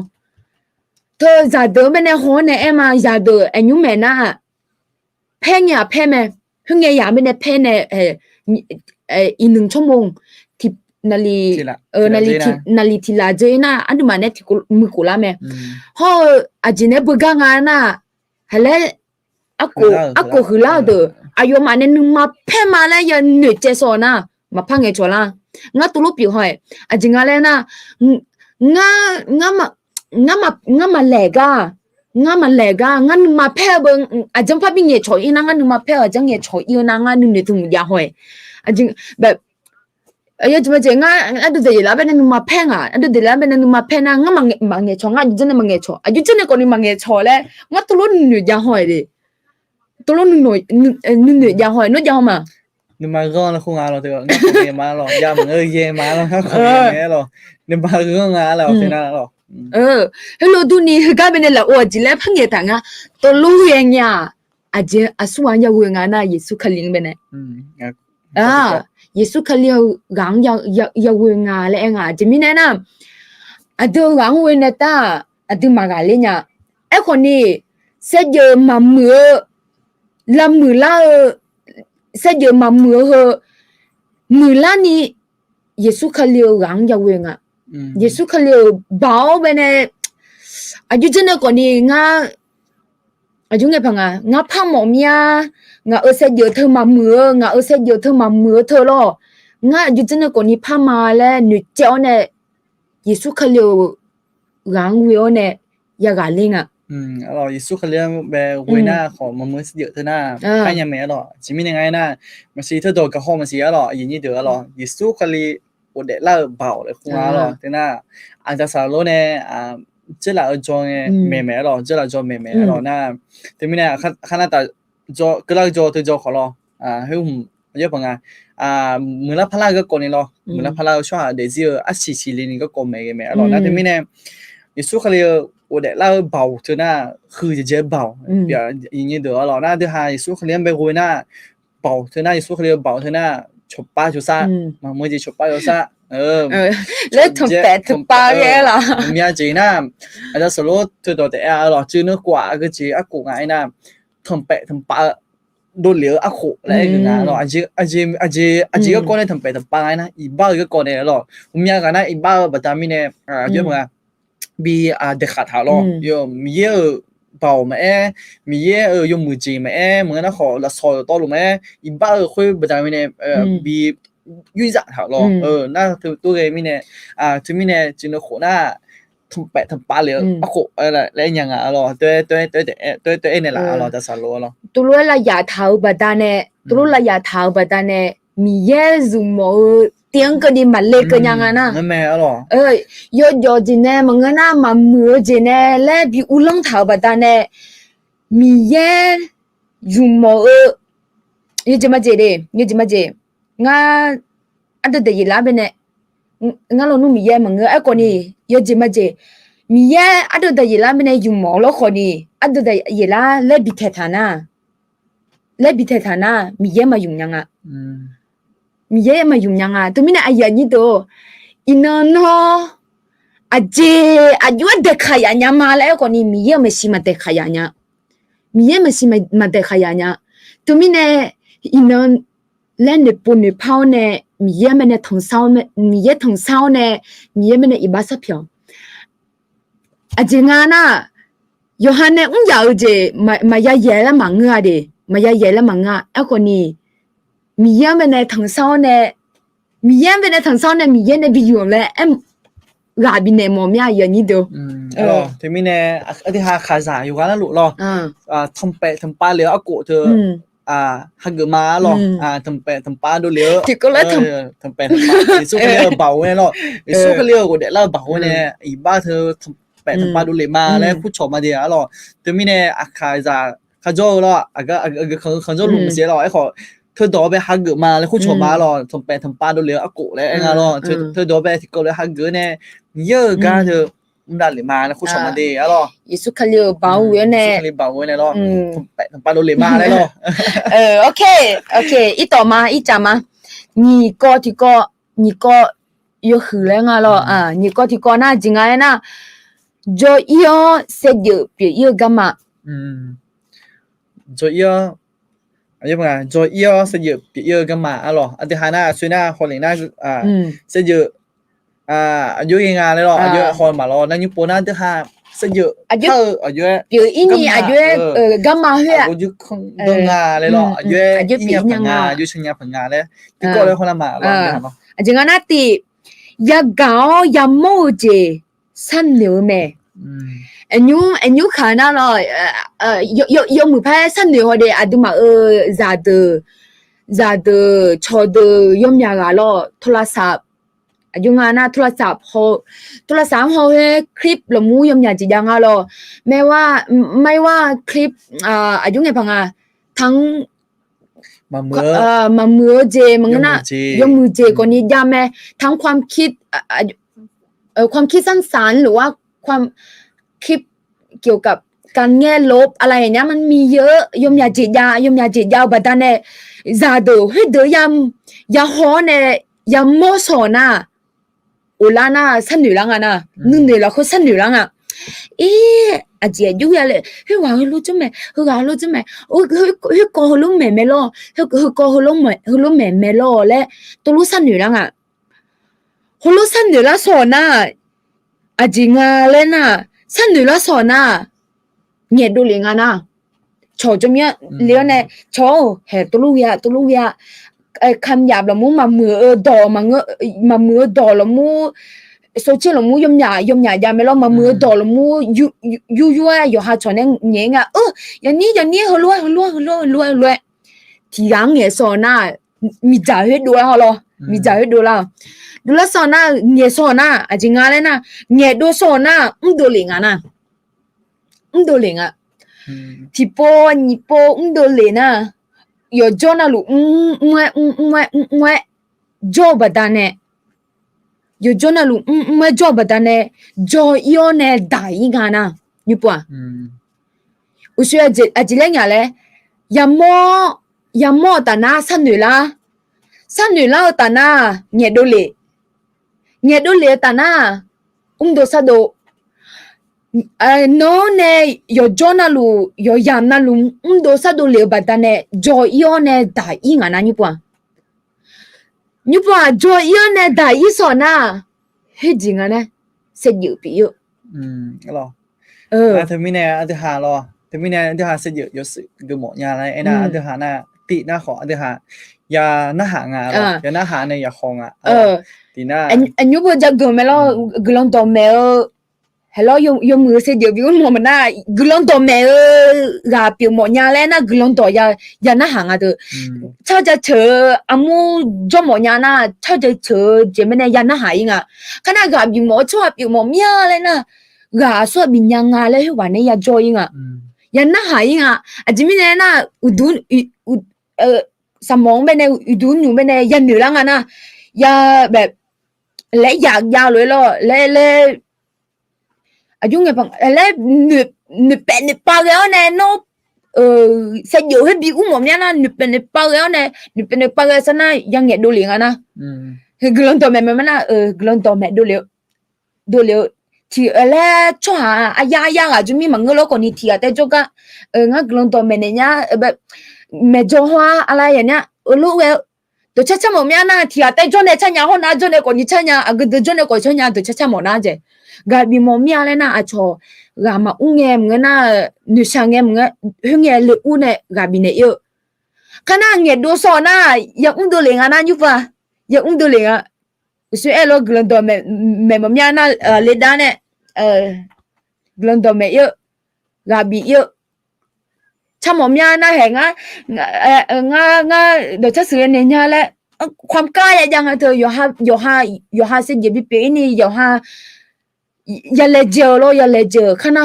เธอจะเดินไปในห้องเนี่ยเอ็มจะเดินไอ้ยุ่งแม่น่ะเพ่งอย่าเพ่งแม่เพิ่งอยากไปในเพ่งเนี่ยอี1 ชั่วโมงที่นาลีที่ลาเจน่ะอันนี้มาเนี่ยที่มือกูละแม่ฮออาจจะเนี่ยบุกงานน่ะฮัลโหลอากูคือลาเด้ออายุมาเนี่ยนึงมาเพ่งมาแล้วยังเหนื่อยเจสอน่ะมาพังไงชัวร์ละงั้นตัวลูกผิวหอยอาจจะงั้นเลยน่ะnga ma lega nga ma phe bang ajam pha bi nge choi na nga ma phe ajang nge choi na nga nu ne thum ya hoi ajing but yo jima je nga adu de la bene numa phenga adu de la bene numa phena nga mange cho nga jene mange cho aju jene ko ni mange cho le nga tulo nu ja hoi de tulo nu ja hoi no ja ma 你妈个了空啊了对吧？我也妈了，呀么个也妈了，我也了，你妈个啊了，现在了。hello du ni ga bene la o ji le phang ye ta nga to lu ye nya aje aswa nya we nga na yesu khaling bene yesu khalio gang ya we nga le nga ji mi na na adu gang we na ta adu ma ga le nya e ko ni se je ma mu la mu la se je ma mu ho mu la ni yesu khalio gang ya we nga yesu khalio bao bene aju jene ko ni nga aju nge phanga nga phang mo mya nga se je thơ ma mu nga se je thơ ma mu thơ lo nga aju jene ko ni pha ma le nu chao ne yesu khalio gang we ne ya ga linga alors il souffre les ben ruina ko mo mo dio tana anya me lo jimi ngai na ma si tho do ka ho ma si lo yin ni de lo il souffre les o de la bao le khua lo tana an ta sa lo ne ce la jo me me lo ce la jo me me lo na te mi na khana ta jo ka la jo te jo kho lo he hum ye pa nga mu la phala ga ko ni lo mu la phala shwa de ji a si si li ni ga ko me me lo na te mi ne il souffre les 我的那包就那喝直接包，别人家得了，那的还苏克连被回那包就那苏克连包就那出八就三，嘛每日出八就三，你同白同八嘅啦，唔呀子那，阿只手攞最多的啊咯，就那挂个字啊古矮那，同白同八都了啊苦来个啊咯，阿只个讲呢同白同八那，一包个讲呢咯，唔呀个那一包不但咪呢叫咩啊？ bi de khat ha lo yo mi ye bao ma mi ye yo mu ji ma mo na kho la so to lu ma i ba khoi ba da mi ne bi yu za ha lo na tu ge mi ne tu mi ne jin no kho na thum pa le a kho la le nyang a lo tue ne la lo da sa lo lo tu lo la ya thau ba da ne tu lo la ya thau ba da ne mi ye zu mo tiếng cái đi mà lê cái nhà ngana mẹ lo yo jine mangana mà mưa jine le bi ulang thảo bà ta nè mi ye dùng mò yo jima je nga ada de yila bene nga lo nu mi ye manga a ko ni yo jima je mi ye ada de yila bene dùng mò lo ko ni ada de yila le bi thana mi ye ma dùng nyanga mi ye ma yung nyanga to mina aya ni do inano aje aju de khaya nya ma le ko ni mi ye ma si ma de khaya nya mi ye ma si ma de khaya nya to mina inon len de pon ne pao ne mi ye ma ne thong sao ne mi ye thong sao ne mi ye ma ne iba sa phyo aje nga na yohane un ya je ma ya ye la ma nga de ma ya ye la ma nga a ko ni mi ye me ne thang sao ne mi ye me ne thang sao ne mi ye ne bi yong le em ga bi ne mo mya ye ni do lo thì mi ne a ti ha kha za yu ga na lu lo thom pa le a ko the ha ge ma lo thom pa do le thì có lẽ thom pa su ke le bao ne lo su ke le ko de la bao ne i ba the thom pa do le ma le khu cho ma de a lo thì mi ne a kha za kha jo lo a ga kha jo lu ma se lo ai kho เธอดอไปฮักเกอมาแล้วคู่ชมมาหรอทำไปทำป้าดูเลยอะกูเลยไอ้งาหรอเธอดอไปที่กูเลยฮักเกอเนี่ยเยอะกันเธอมันดันเลยมาแล้วคู่ชมมาดีอะหรอยิสุขเลียวเบาเว้ยเนี่ยสุขเลียวเบาเว้ยเนี่ยหรอทำไปทำป้าดูเลยมาเลยหรอโอเคอีต่อมาอีจามานี่ก็ที่ก็นี่ก็ยกหือแล้วงาหรอนี่ก็ที่ก็น่าจริงไงนะจอยอเสยเปียกัมมาจอยอายุงานจอยเสยเยอะกันมาหรออันที่หาหน้าช่วยหน้าคนหนึ่งหน้าเสยอายุยังงานเลยหรออายุคนมาหรอนั่นยุปนหน้าที่หาเสยอายุเปียอินี่อายุกัมมาเฮียอายุคงดงงานเลยหรออายุปีผังงานอายุชัญญาผังงานเลยที่ก็เลยคนละมาหรออาจารย์น่าตียาเกาอยาโมเจสันเหนียวแม่อันยูขาน่าหรอยมือแพ้สันเหนียวเดอดูมาซ zade chode yomya ga lo tholasap ayungana tholasap ho he clip ละมูยomya ji yang ga lo แม้ว่าไม่ว่าคลิปayungไงพังอ่ะทั้งมาเมื่อ มามือเจมันก็น่ะยกมือเจก่อนนี้ยามแม่ทั้งความคิดความคิดสร้างสรรค์หรือว่าความคิดเกี่ยวกับการแง่ลบอะไรอย่างเงี้ยมันมีเยอะยมยาจิตยาวบัดนั้นเนี่ยซาโดเฮ้ยเดยาฮอเนี่ยยามโมโซน่ะโอลาน่ะสันหรือลังอ่ะนะนึงเดี๋ยวเราเขาสันหรือลังอ่ะอาเจียอยู่ยาเลยเฮ้ยว่าเฮ้ยรู้จักไหมเฮ้ยว่ารู้จักไหมโอ้เฮ้ยก็รู้แม่ล่อเฮ้ยก็รู้แม่ล่อและตัวรู้สันหรือลังอ่ะรู้สันหรือลังโซน่ะอาจิงาเลยน่ะสันหรือลังโซน่ะเนี่ยดูเลยงานะชอจะมีเลี้ยงเนี่ยชอเฮ้ตัวลูกยาคำหยาบละมูมามือดอมามือดอละมูโซเชียลละมูยมหยายาไม่ล่อมามือดอละมูยูอยู่หาชอเนี่ยเงี้ยอย่างนี้ฮัลโหลที่ยังเงี้ยสอน่ะมีจ่าให้ดูแล้วฮัลโหลมีจ่าให้ดูแล้วสอน่ะเงี้ยสอน่ะจริงอะไรนะเงี้ยดูสอน่ะดูเลยงานะดูเลยอ่ะที่ปอนี่ปอดูเลยนะ有做那路做不得呢有做那路做不得呢做要呢大一个呢你不我说这两年嘞要么的那三女啦的那年都嘞的那多啥都no ne yo jona lu yo yam na lu do sa do le badane jo yo ne da yi nga na ni pwa jo yo ne da yi so na he ji nga ne se yu pi yu lo thế mình này anh hà lo thế mình này anh hà sẽ有个么样来哎那anh hà那ติ那ขอanh hà ya na ha nga lo ya na ha ne ya khong ah ti na anh yu bo ja go me lo glong to me hello yungมือเสียเดี๋ยววิวหมอมันน่ะกลอนตัวแม่กาเปียวหมอญาแล้วน่ะกลอนตัวยาน่ะหางอ่ะเด้อชาจะเฉออามูจอหมอญาน่ะชาจะเฉอเจมันเนี่ยยาน่ะหายิงอ่ะขณะกาบิวหมอชอบบิวหมอเมียเลยน่ะกาสวบิญญางาเลยว่าเนี่ยยาจอยิงอ่ะยาน่ะหายิงอ่ะอาจมีเนี่ยน่ะอุดุนสมองเป็นเนี่ยอุดุนอยู่เป็นเนี่ยยาเหนือลังอ่ะนะยาแบบและอยากยาวเลยล่ะและอายุไงพังแล้วหนึบปากแล้วเนี่ยnoใส่เยอะให้บิวหมอเนี่ยนะหนึบปากแล้วเนี่ยหนึบปากซะนะยังเงี้ยดูเหลียงอ่ะนะกลอนตัวแม่มันน่ะกลอนตัวแม่ดูเหลียวที่แล้วชั่วอายาอ่ะจุมีมังกรก็นี่ที่อ่ะแต่จุกอ่ะงากลอนตัวแม่เนี่ยแบบแม่จงว่าอะไรอย่างเงี้ยลูกตัวชัหมอเนี่ยนะที่อ่ะแต่จนเนี่ยชัญญาหัวหน้าจนเนี่ยก็นี่ชัญญาก็จนเนี่ยก็ชัญญาตัวชัหมอนะเจกาบิมอมีอะไรนะอะชอกามาอุ้งแงมงนะนุชางแงมงหึงแงเลยอูเนี่ยกาบิเนี่ยเยอะขณะเงดูสอนะอย่าอุ้งดูเลยงานะยุปะอย่าอุ้งดูเลยอ่ะสุเอโลกลันตัวแม่มอมีนะเลดาเนี่ยกลันตัวแม่เยอะกาบิเยอะชะหมอมีนะแหงงาเดี๋ยวจะซื้อเนี่ยแหละความกล้ายังเธออยู่ฮาเสียเยบิเปนี่อยู่ฮาอย่าเลเจอขณะ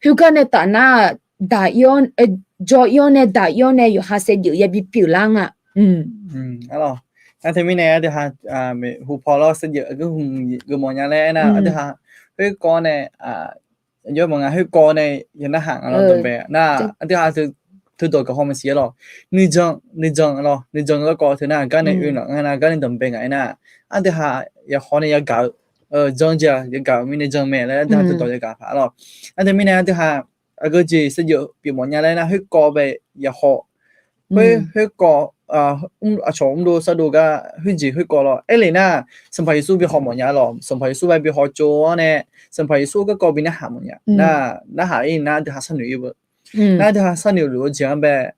ฮูกันเนี่ยตาน่ะดายอนจอยอนเนี่ยดายอนเนี่ยอยู่หาเสอยู่อย่าบิปิวลังอ่ะalors anh thấy mình này thì hà hù phò lo sẽ dựa cái hùng cái món nhà lẽ nè thì hà cái con này nhớ mọi người cái con này hiện nó hàng nó tầm bè na thì hà từ tuổi cái hôm xía rồi nữ dân rồi nữ dân cái con thế nào cái này uyên rồi cái này tầm bè cái này anh thì hà ya con này ya gạo dân giờ ya gạo mình dân mẹ đấy từ tuổi ya gạo phải rồi anh thấy mình này thì hà cái gì sẽ dựa biểu món nhà lẽ na cái con về ya họ cái con chồng đồ sao đồ cái huyết gì huyết cỏ lo, ấy này na, sắm phải số bị họ mỏ nhà lo, sắm phải số bị họ cho nè, sắm phải số cái cỏ bị nó hàm mỏ nhà, na hại na thì hạt san nhiều vậy, na thì hạt san nhiều rồi chỉ ăn bè,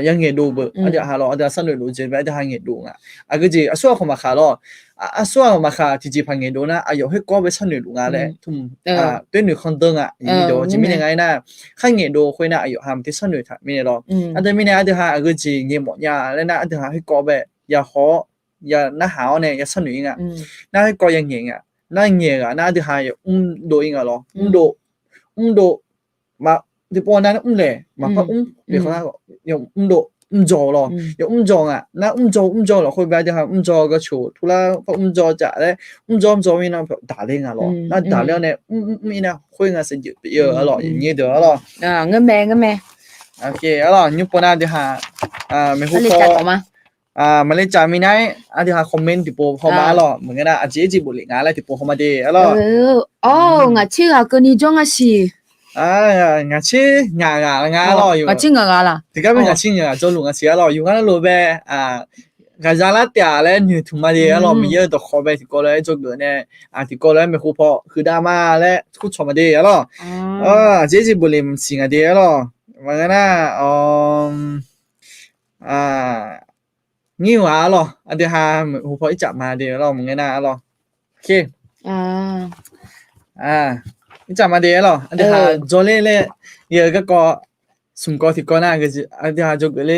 ยังเงดูบ่อันเดียวหาเราอันเดียวสั่นรู้จีแบบอันเดียวหาเงดูอ่ะก็จีส่วนของมาขาเราส่วนของมาขาที่จีพังเงดูนะอยู่ให้ก็ไปสั่นรู้งาเลยทุ่มด้วยหนึ่งคนตึงอย่างนี้ดูจีมียังไงนะข้างเงดูคุยนะอยู่หามที่สั่นรู้ถ่ายมีเราอันเดียวมีเนี่ยอันเดียวหาก็จีเงหมดยาแล้วนะอันเดียวหาให้ก็ไปอย่าขออย่าหน้าหาวเนี่ยอย่าสั่นรู้อ่ะน่าให้ก็ยังเงอ่ะน่าเงอ่ะน่าเดียวหาดูอีกอ่ะหรอดูมาที่ปอนั้นเลยมาพอเดี๋ยวเขา要到做咯，要做啊，那做咯，会不会就係做個潮，突然做就咧，做面啊打領啊咯，那打領呢，面啊會啊是要啊咯，嘢到啊咯，嘅咩，OK 啊咯，你本來就係ไม่รู้พอมาเลยจามีไหนอันที่หาคอมเมนต์ที่ปูเข้ามาหรอเหมือนกันนะอาจจะจีบุหรี่งานอะไรที่ปูเข้ามาดีอ่ะหรอ我ชื่อก็นี่จ้องอ่ะสิงาชื่องาหรออยู่我ชื่องาล่ะที่ก็เป็นงาชื่องาจนหลงงาชื่อหรออยู่กันแล้วรู้แบบกาจาลาเตียแล้วนี่ทุ่มมาดีหรอมีเยอะตัวขอไปที่ก็เลยจบเลยเนี่ยที่ก็เลยไม่คู่พอคือดราม่าและคู่ชมมาดีหรอจีบุหรี่สิ่งอะไรหรอเหมือนกันนะงี้วะหรออันเดียวหาหูพอจับมาเดียวหรอมึงไงนะหรอโอเคจับมาเดียวหรออันเดียวหาโจเล่เยอะก็สุ่มกอที่ก่อนหน้าก็จีอันเดียวหาโจเล่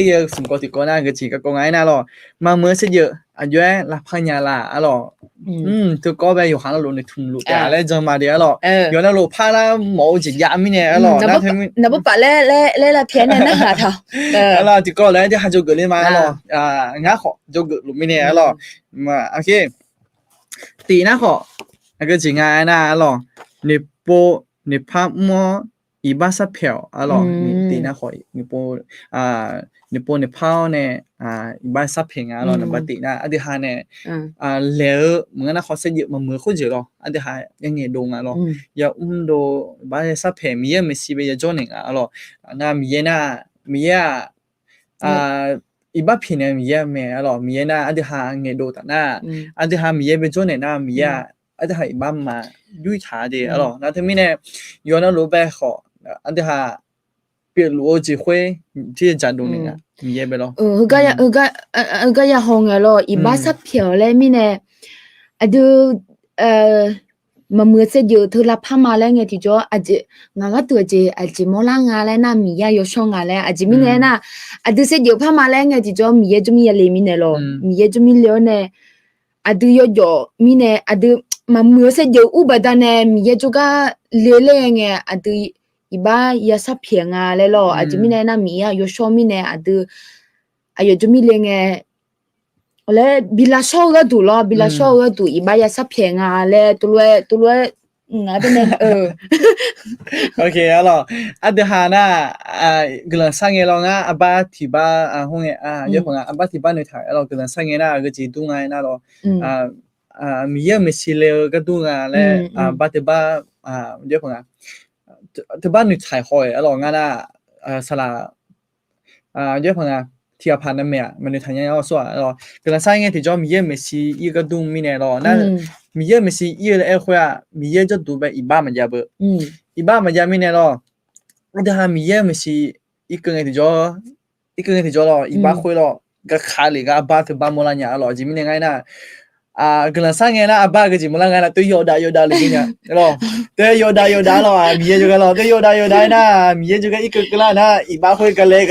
เยอะสุ่มกอที่ก่อนหน้าก็จีก็ง่ายนะหรอมาเมื่อเสียเยอะอันย้อนลับพันยาละหรอตัวก็ไปอยู่ข้างเราในทุ่งลูกแต่แล้วจะมาเดียวหรอย้อนเราพาแล้วหมอจียามิเนี่ยหรอนับปะเล่ละเพี้ยนเนี่ยนะหาเถอะแล้วที่ก็แล้วจะหาโจเล่มาหรองั้นขอโจลูกมิเนี่ยหรอมาโอเคตีนะขอก็จีง่ายนะหรอ你怕么一把钞票啊咯你那可以你抛呢一把钞票啊咯那不地那อันที่5เนี่ยแล้วเหมือนนะเขาเสียเยอะมามือเขาเยอะ咯อันที่5ยังไงดงอ่ะ咯อย่าดูบา钞票มีเยอะไม่สิไปจะจนอ่ะ咯那มีเยอะนะมีเยอะ一把片呢มีเยอะไหมอ่ะ咯มีเยอะนะอันที่5ไงดูแต่นะอันที่5มีเยอะไปจนเนี่ยนะมีเยอะอันที่5一般嘛ยุยถาดีอ่ะ咯那ที่มีเนี่ยย้อนรู้ไปขออันที่เปลี่ยนรู้จี会ที่จะจัดตรงนี้อ่ะมีเยอะไป咯ก็อย่าหงอ่ะ咯一把钞票咧มีเนี่ยดูมาเมื่อเสร็จอยู่เธอรับผ้ามาแล้วไงที่จ่ออาจจะงานก็ตัวเจอาจจะมอลางานแล้วนะมียช่องงานแล้วอาจจะมีเนี่ยนะอาจจะเสร็จอยู่ผ้ามาแล้วไงที่จ่อมีจะมีอะไรมีเนี่ย咯มีจะมีแล้วเนี่ยอาจจะย่อมีเนี่ยอาจจะมาเมื่อเสร็จอยู่อุบัติเนี่ยมีจะก็เล่ๆไงอาจจะอีบ้ายาสับเพียงอ่ะแล้ว咯อาจจะมีเนี่ยนะมีช่องมีเนี่ยอาจจะจะมีเลยไงแล้วบิลาชอก็ดู咯บิลาชอก็ดูอีบ้ายาสับเพียงอ่ะแล้วตัวงาเป็นเนี่ยโอเคอ่ะ咯อันเดียวหานะกำลังสร้างเงาง่ะอับบาที่บ้าห้องเงเยอะกว่าอับบาที่บ้านในไทยเรากำลังสร้างเงานะก็จีดูง่ายนะ咯มีเยอะไม่สิเลยก็ดูง่ายแล้วบ้าที่บ้าเยอะกว่าที่บ้านในไทยหอยเราง่ายนะสละเยอะกว่าที่พันนั่นเนี่ยมันในไทยยังเอาส่วนเรากำลังสร้างเงาที่จะมีเยอะไม่สิอีก็ดูมีเนี่ยเรานั่นมีเยอะไม่สิอีเลยคุยมีเยอะจะดูไปอีบ้ามันจะเบอีบ้ามันจะมีเนี่ยเราแต่ถ้ามีเยอะไม่สิอีกเงี้ยที่จะเราอีบ้าคุยเราก็ขาเลยก็บ้าที่บ้าโมลาเนี่ยเราจีมีเนี่ยไงนะกำลังสร้างเงานะบ้าก็จีโมลาไงนะตัวโยดาเลยเนี่ยเราตัวโยดาเรามีเยอะจุกันเราตัวโยดานะมีเยอะจุกันอีกก็แล้วนะอีบ้าคุยกันเลยเ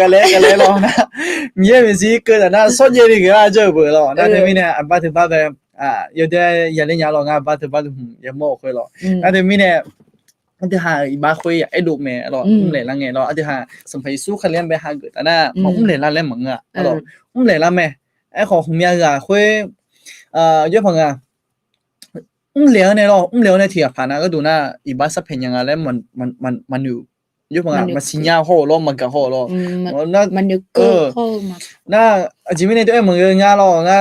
รานะมีเยอะไม่สิก็แต่นะสนใจดีก็จะเบอร์เรานะแต่มีเนี่ยบ้าที่บ้าแบบ有的人家老俺把也冇会了，那对面呢，那对下一把会一路咩咯，来啦嘅咯，那对下上培苏可能被下个，但係來啦嚟問啊，咯，來啦咩？好後面啊會有朋友來呢咯，來呢ที่ผ่านก็ดูนะอีบ้าสับเพนยังไงแล้วมันอยู่ยุคมันสิญญาโหโลมันก็โหโลมันอยู่ก็โหมาน่าจิมิเนี่ยตัวมึงงาโลงา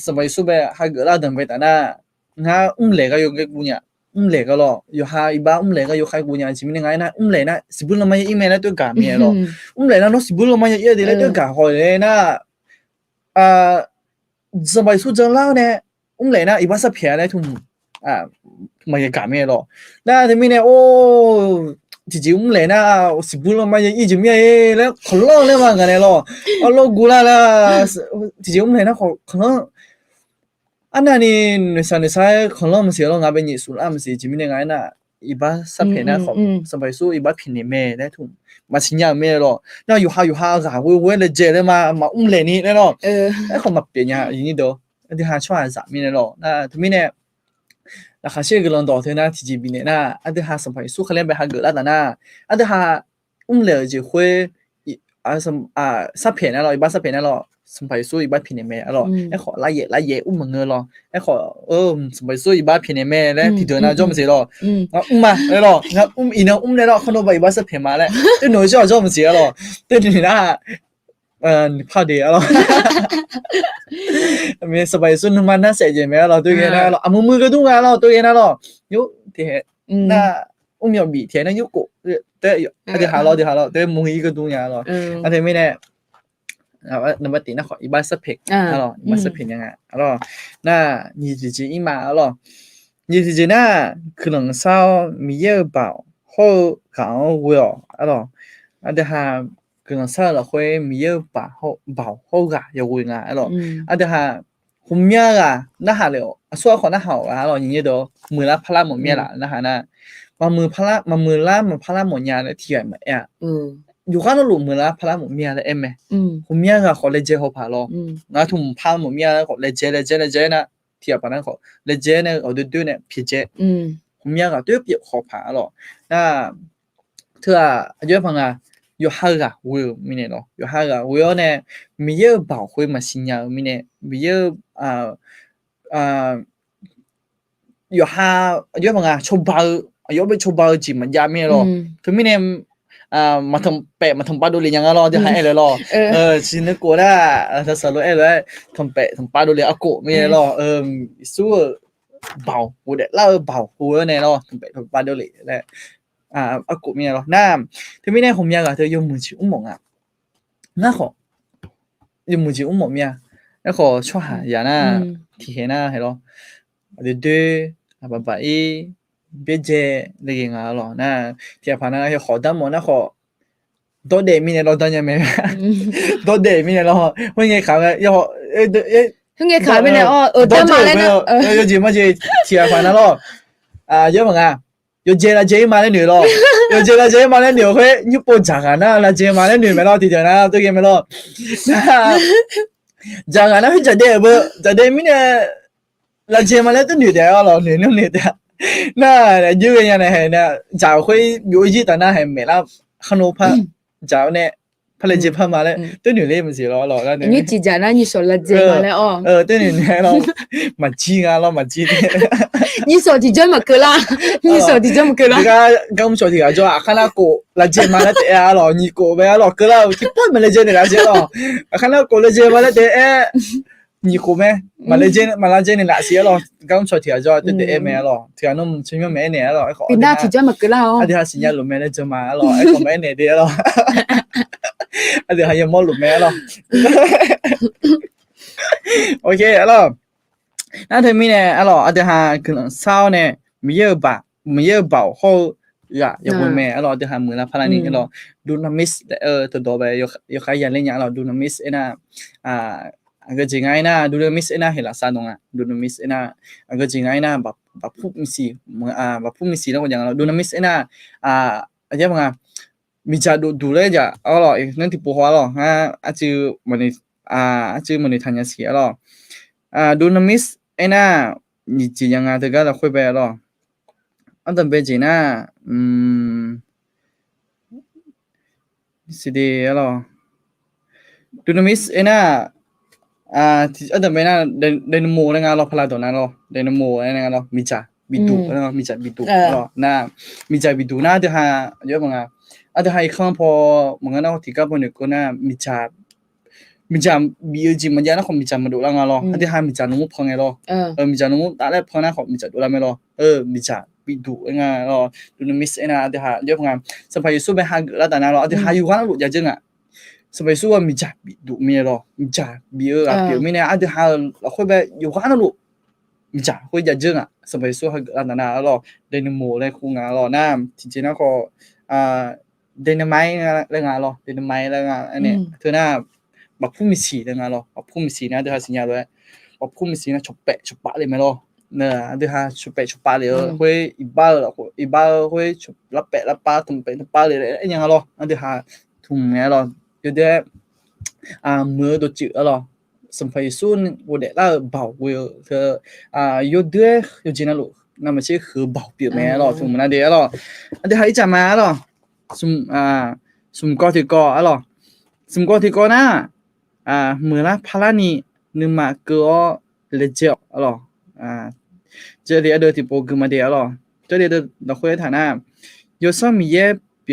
สมัยสุเบหาเกิดแล้วเดินไปแต่น่างาเล็กก็อยู่กับกูเนี่ยเล็กก็โลอยู่หาอีบ้าเล็กก็อยู่ใครกูเนี่ยจิมิเนี่ยไงนะเล็กนะสิบุลมาอีเมลตัวกามีโลเล็กนะโนสิบุลมาเยอะดีเลยตัวกาโหเลยนะสมัยสุจังแล้วเนี่ยเล็กนะอีบ้าสับเพียเลยทุ่มมันจะกามีโลน่าจิมิเนี่ยโอ้ ทีจริงเลยนะสิบุลมาอีจิมีแล้วขอร้องเลยว่ากันเลยล่ะอ๋อโลกูล่ะทีจริงเลยนะขอร้องอันนั้นนี่นิสัยขอร้องมันเสียแล้วงาเป็นยิสุลามันเสียจิมีเนี่ยไงน่ะอีบ้าสัพเพนะของสบายสู้อีบ้าพินิเมได้ถูกมาชิญญาเมล่ะน่าอยู่หากะเว้ยเลยเจเลยมาเลยนี่เนาะไอ้ของมาเปลี่ยนอย่างนี้เด้ออันที่หาช่วยสามีเนี่ยล่ะน่ะทุกมีเนี่ยราคาเชื่อกันลองต่อเถอะนะทีจีบีเนี่ยนะอันที่หาสมัยสู้เขาเล่นไปหาเกิดแล้วนะอันที่หาเลยจะคุยสัพเพนะเราอีบ้าสัพเพนะเราสมัยสู้อีบ้าพินิเมเราไอ้ขอไล่เย่เงินเราไอ้ขอสมัยสู้อีบ้าพินิเมแล้วที่เดินนะจอมเสียเรามาเลยเราครับอีน้องเลยเราขนมใบบ้าสัพเพมาแล้วตัวหนูชอบจอมเสียเราตัวนี้นะพอดีเรามีสบายสุดมันน่าเสียใจไหมเราตัวเองนะเรามือก็ต้องเราตัวเองนะเรายุที่น่ามีบีเทียนนะยุกุแต่เดี๋ยวหาเราแต่มืออีกก็ต้องเราอันนี้ไม่แน่นับตีนะขออีบ้าสเปกเราอีบ้าสเปกยังไงเราน่ายี่สิบจีอีมาเรายี่สิบจีน่า可能稍มีเยอะเปล่า后港我เราอันเดียหา可能稍了会มีเยอะเปล่า后个有会啊เราอันเดียหาหุ่มเมียอ่ะน่าหาเลยส่วนของน่าหาอ่ะเราอย่างเงี้ยเด้อมือละพละหมดเมียละน่าหาน่ะมามือพละมามือละมันพละหมดยาเลยเทียนมาอยู่ข้างนอกหลุมมือละพละหมดเมียเลยไหมหุ่มเมียก็ขอเลเจเขาผ่าเรางั้นถุงพละหมดเมียแล้วขอเลเจนะเทียบปะนั่นขอเลเจเนี่ยเอาดื้อเนี่ยผิดเจหุ่มเมียก็ดื้อเปียกขอผ่าเราน่าเธอเยอะพังอ่ะ有哈个我有明年咯，有哈个我要呢，没有保护嘛新呀，明年没有有哈有么啊，抽包有被抽包几嘛家面咯，他明年มาทำแปะมาทำปลาดูเลยยังรอจะให้เลยรอชินกูได้ถ้าสรุปเลยทำแปะทำปลาดูเลยอากูไม่รอสู้เบากูเด็ดเล่าเบากูเนี่ยรอทำแปะทำปลาดูเลยแหละอากูไม่รอน้ำที่ไม่ได้ผมอยากเธอยมือชิอุ้มหมงน่าขอยมือชิอุ้มหมงเนี่ยน่าขอช่วยหาอย่าน่าที่เห็นน่าเห็นรอเดี๋ยวบ๊ายบาย别接那个咯，那铁盘那些好的么？那好多点明年咯，当然没，多点明年咯，我应该看个要เพิ่งจะขายไปเนี่ยได้มาแล้วนะ有几么就铁盘了咯，有么啊？有接了接嘛的女咯，有接了接嘛的女会你不讲啊？那接嘛的女没咯，弟弟那都给没咯，那讲啊，那会讲的不？讲的明年那接嘛的都女的咯，女的。那这个样的还呢，就会有一单那还没啦，很多怕就呢，怕来接怕嘛嘞，对女的不是咯，那你姐姐那你说了接嘛嘞哦，对女的咯，嘛鸡啊咯，嘛鸡的，你说的这么个啦，你说的这么个啦，你看跟我们说的就啊，看那个来接嘛嘞的啊咯，你个没啊咯，个啦，基本没来接的那些咯，看那个来接嘛嘞的你哭没？马来街你哪些咯？刚出条咗对对咩咯？条侬前面咩嘢咯？邊那條咗咪佢啦哦？啲下先一路咩咧做嘛咯？一個咩嘢啲咯？啲係有冇路咩咯 ？OK 咯，那對面呢？咯，啲下可能少呢，沒有保護呀，有冇咩？咯，啲下冇啦，怕你咯，ดูน้ำมิสตัวไป有ใครยันเล่นอย่าง咯，ดูน้ำมิสนะagak jengai na dulu miss ena hela sanonga dulu miss ena agak jengai na bapu misi na ko jangan dulu miss ena aja mga mija dulu aja alo nanti puho alo acu mani tanya si alo dulu miss ena ni ji yang ada ga la khoi ba alo antam be ji na sidi alo dulu miss ena ada mana dan mo dengan lo pala dona lo dan mo dengan lo mija bidu lo na mija bidu na ada ha yo mga ada ha ikhan po mga na tika po ne ko na mija biu ji manja na ko mija madu la lo ada ha mija no mo phang lo mija no mo ta le phang na ko mija do la me lo mija bidu nga lo du miss ena ada ha yo mga sampai su be ha la ta na lo ada ha yu wa lo ja jeng sampai su mi ja bi du mi lo mi ja bi bi mi ne ada hal khoi ba yu kan lu mi ja khoi ja jeng sampai su ha na lo de mo le khu nga lo na ti ji na ko เดนไมต์เรื่องอะไรเดนไมต์เรื่องอันนี้เธอน่ะบักพุ่มมีสีเรื่องอะไรบักพุ่มมีสีนะเดี๋ยวหาสัญญาด้วยบักพุ่มมีสีนะชุบปะเลยไหมล่ะเนี่ยเดี๋ยวหาชุบปะเลย会一半了一半会ชุบละปะตุ้มปะเลยไอ้ยังอะไรเดี๋ยวหาทุ่มไงล่ะ有的มือตัวจืดอะไรสมัยส่วน我的那保卫的有的有几那路那么些和保庇没了ทุ่ม那เดี๋ยวล่ะเดี๋ยวหาอีจังมาล่ะสุ่มก็ที่ก็อะไรสุ่มก็ที่ก็นะเมื่อละพารานี่นึกมาก็เลยเจ้าอะไร这里的ที่โปรแกรมเดียวอะไร这里的เราคุยฐานะ有什么也别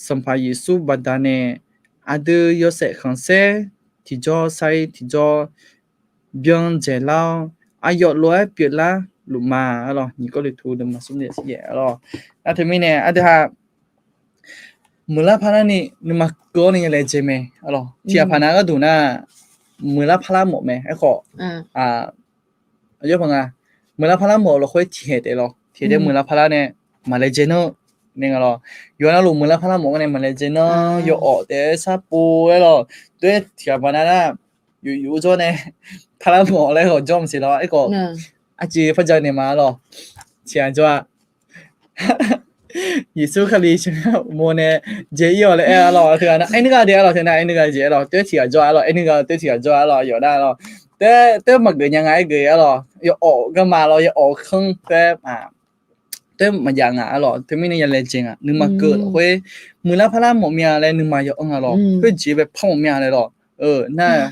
สัมภาระสุบัดดานี่อาจจะ有些很些ที่จอใส่ที่จอเบียงเจล่าอายุร้อยเปียละลุมาอะไรนี่ก็เลยทูดมาสุดเนี่ยสิอะไรแล้วทีนี้เนี่ยอาจจะmula phala ni nima ko ni le je me alo tia phana ga du na mula phala mo me ai kho ayo phanga mula phala mo lo khoi thie de lo thie de mula phala ne ma le je no ne ga lo yo na lo mula phala mo ne ma le je no yo o de sa pu ai lo de tia phana na yu zo ne phala mo le ho jom si lo ai kho a ji pha ja ne ma lo tia jo耶稣克里是我呢，这有了哎了，对啊，哎那个的了，现在哎那个这了，对起来做了，哎那个对起来做了，有的了，对么个人爱个了，要学个嘛了，要学坑对对么样了，对面那人来讲你么个会，木拉帕拉么面来你嘛要了，会直接泡面来了，那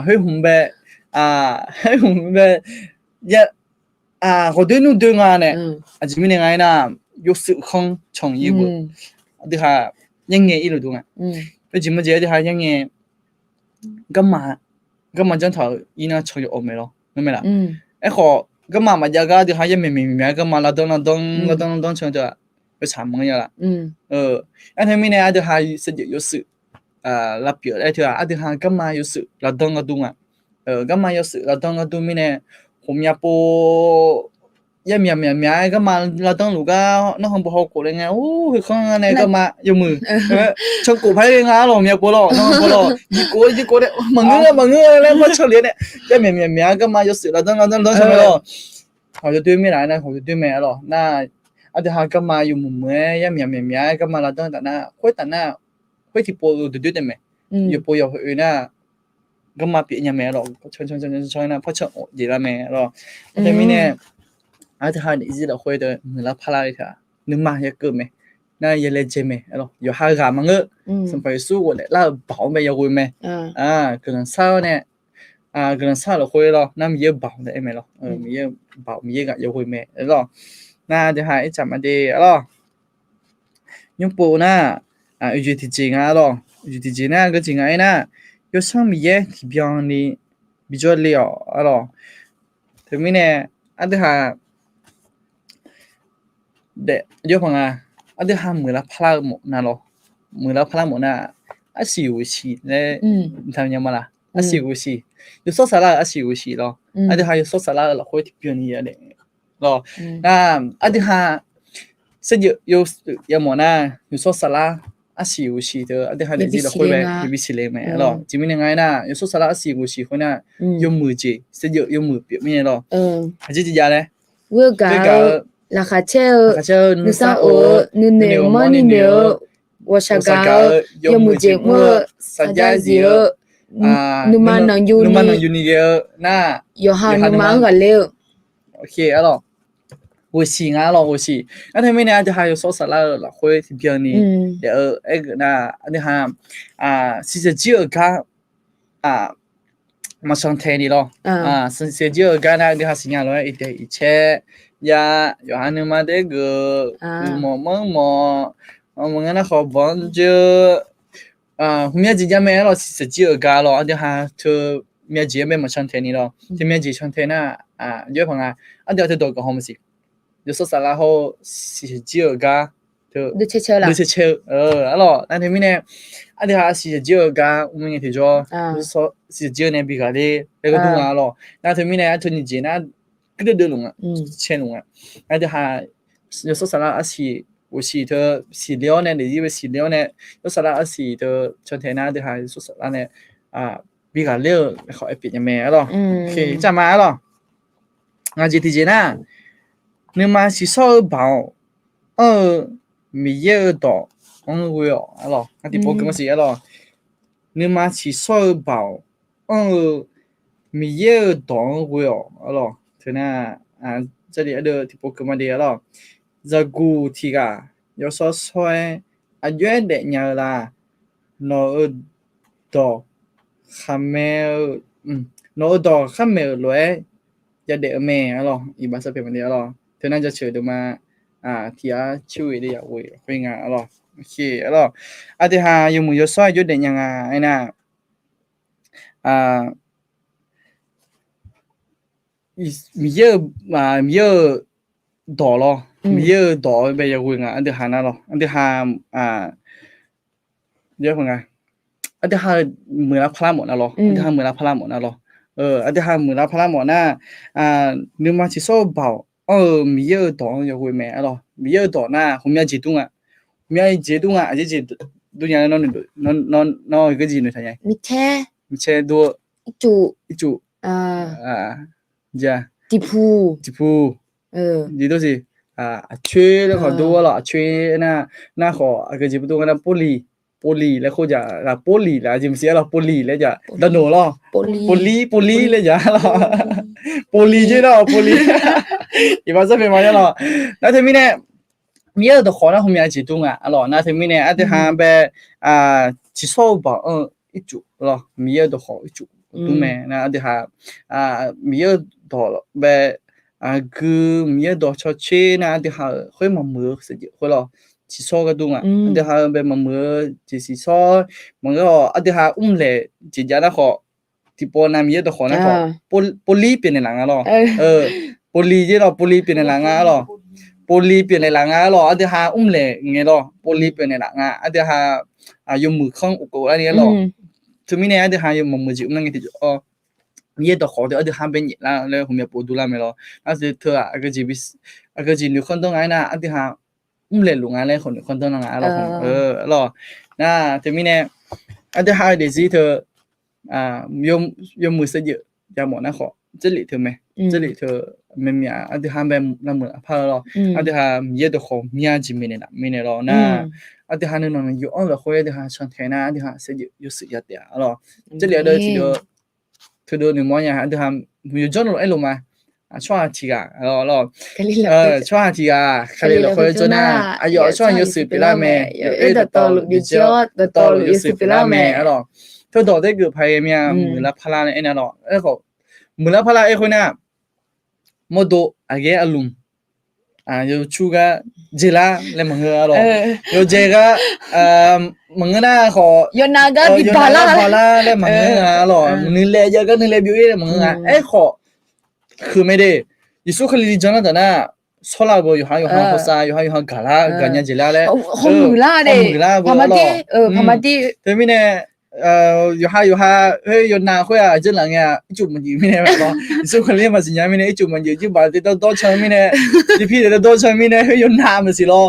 会红白会红白一我对你对啊呢，这面那个呢。有时空创意不，对哈，人家一路动啊，为什么这对哈人家干嘛讲头伊那创业没咯，明白啦？哎好，干嘛嘛？这个对哈也明干嘛啦？当创作，要产么样啦？哎他们呢对哈是有时拉表哎对哈，对哈干嘛有时拉动个动啊？干嘛有时拉动个动面呢？后面不。ya mia cái mà là tông lũ ga nó không bao cổ lên nghe không này cái mà dùng mừ cho cổ phải ngã rồi mia cổ rồi nó cổ rồi đi cổ đấy mà ngứa lên mất cho liền đấy ya mia cái mà有事là tông xong rồi họ cho tôi mới lại này họ cho tôi mẹ rồi na ở đây hai cái mà dùng mù ya mia cái mà là tông tận na khối thì bộ tôi đấy mẹอยู่bộอยู่อื่นน่ะก็มาเปลี่ยนยังแม่หรอกชนนะเพราะชนดีละแม่หรอกแต่ไม่เนี่ยอาจจะหาอีกแล้วคุยเดินเหมือนเราพลาดค่ะนึกมาเยอะเกินไหมน่าเยเลเจไหมอะไรอยู่หากามังเงอสมัยสู้กันเนี่ยเราเบาไม่ยาวไหมกำลังเศร้าเนี่ยกำลังเศร้าเราคุยหรอน่ามีเยอะเบาได้ไหมหรอมีเยอะเบามีเยอะกับยาวไหมหรอน่าจะหาอีกจับมาดีหรอยังปูน่ะอยู่ที่จริงอ่ะหรออยู่ที่จริงน่ะก็จริงไงน่ะ有什么嘢ที่เบียงนี่比较了หรอถึงมีเนี่ยอาจจะหาเด็กเยอะพังอาจจะหามือละพลาหมดนะหรอมือละพลาหมดนะสิวสีเนี่ยทำยังมาล่ะสิวสี有说啥啦สิวสีหรออาจจะหา有说啥啦เราคุยที่เบียงนี่อะไรหรออาจจะหาเสีย有么呢有说啥啦สิวสีเด้ออาจจะหาเดี๋ยวเราคุยไปวิสิเลไหมหรอจริงๆยังไงนะ有说啥啦สิวสีคนน่ะ有มือเจเสีย有มือเปียไม่หรออาจจะจะอะไร我搞拉卡车你上我你牛么你牛我想搞有木节目啥家子你们能有你的那有哈你们个了 OK 了我是了我是那他们呢就还有说啥了会ที่เบียงนี่เดี๋ยวไอ้น่ะอันนี้ฮะสิจะจีอกันมา上台นี่หรอสิจีอกันนะเดี๋ยวหาสัญญาเลย一切呀，有哈你妈这个，我们那好帮就，后面几家买了是几个家了，就哈就面积没上天你了，就面积上天那有朋友就要多个好么事，就说啥然后是几个家，就六七了，了，那他们呢，就哈是几个家，我们也提着，就是说是几个年比较的那个东了，那他们呢，就你见那。个的龙啊，千龙啊，那就还有说啥啦？是我我洗的洗料呢，你以为洗料呢，有啥啦洗的春天那的还是说啥呢啊，比较料好一点的咩咯，OK，再买咯，我这提前呐，你买是少包米叶多，会哦，咯，我第波跟我写咯，你买是少包米叶多会哦，咯，就那啊，这里ada第波跟我的咯。Zagu tiga, yo so soe, ayo de nyala, no do, hamel, no do hamel loe, ya de me alo, ibasa pe mandi alo, thế nên cho chửi được mà thì chui đi à ui, quên alo, ok alo, thì ha, yo mu yo soe yo de nyanga, ai na, mi ye đỏ lo mi đỏ bây giờ quên anh được hà na lo anh được hà nhớ không à anh được hà mười lá pha một na lo anh được hà mười lá pha một na lo anh được hà mười lá pha một na nếu mà chỉ số bảo mi đỏ giờ quên mẹ lo mi đỏ na không nhớ gì tung à mi gì tung à gì tung nhà nó cái gì nữa thằng này mi che đua ít chủ dạ tipu gì đó gì chơiแล้วก็ดูหรอchơiน่าขอก็จะไปดูกันนะโปลีแล้วเขาจะโปลีแล้วจิมเสียหรอโปลีแล้วจะดโนหรอโปลีแล้วจะหรอโปลีใช่หรอโปลีอีบ้าจะเป็นมาหรอแล้วทีนี้เนี่ยมีอะไรตัวขอนะผมอยากจะดูอ่ะหรอนะทีนี้เนี่ยอาจจะหาแบบชิโซ่บอกอีจุหรอมีอะไรตัวขออีจุดูไหมนะอาจจะหามีอะไรตัวแบบ그 미에도 저체나 데하 회마 뭐 쓰지 홀로 지소가 동아 데하 베마 뭐 지시소 뭔가 아데하 um레 지자나 거 디포나 미에도 거나 거 폴리 변해랑아로 폴리지로 폴리 변해랑아로 폴리 변해랑아로 아데하 um레 녜로 폴리 변해랑아 아데하 요무 콩 우고 아니로 투미네 아데하 요무 뭐지 um는 게 되죠มีตัวขอเดี๋ยวทำเป็นอย่างนั้นเลยผมอยากพูดดูแลไม่รอนั่นคือเธอก็จะวิสก็จะนึกคนต้องไงนะอันที่หาเล่นลุงอะไรคนนึกคนต้องงานเราหรอนะแต่มีเนี่ยอันที่หาเดี๋ยวสิเธอยมมือเสียเยอะจะหมดนะขอจะหลีเธอไหมจะหลีเธอไม่มีอันที่หาแบบน้ำมือพาเราอันที่หามีตัวขอมีอะไรจีไม่เนี่ยไม่เนี่ยรอนะอันที่หาเนี่ยน้องอยู่อ๋อเราคุยอันที่หาชวนเทน่าอันที่หาเสียเยอะอยู่เสียเดียวหรอจะหลีเดี๋ยวทีเดียวคือดูหนึ่งมองอย่างอันที่ทำมีจนเราไอ้ลงมาช่วงที่กันเราช่วงที่กันใครเราคุยจนน่ะอายุช่วงยุสิบปีละแม่เด็กโตลุยเจ้าโตลุยสิบปีละแม่เราเธอโตได้เกือบพายเมียมือละพลาเนี่ยเราไอ้เขามือละพลาไอ้คนน่ะโมโดอะไรอารมณ์อยู่ชูกะเจล่าเลยมึงเหรออยู่เจก็มึงน่ะขอยนากะบิบาลาเลยมึงเหรอนี่เลยเยอะก็นี่เลยบิวเลยมึงไอ้ขอคือไม่ได้ยิสุขลิจนะแต่น่ะสลาบอยู่หาภาษาอยู่หากาลากันยาเจล่าเลยของมือละเด้พามาดีแต่ไม่เนี่ยอยู่หาเฮ้ยยนนาคุยจังหลังเนี่ยจุดมันอยู่ไม่เนี่ยหรอสุขลิมาสิญญาไม่เนี่ยจุดมันอยู่ที่บ้านที่ต้องชั้นไม่เนี่ยที่พี่เดี๋ยวต้องชั้นไม่เนี่ยเฮ้ยยนนามันสิหรอ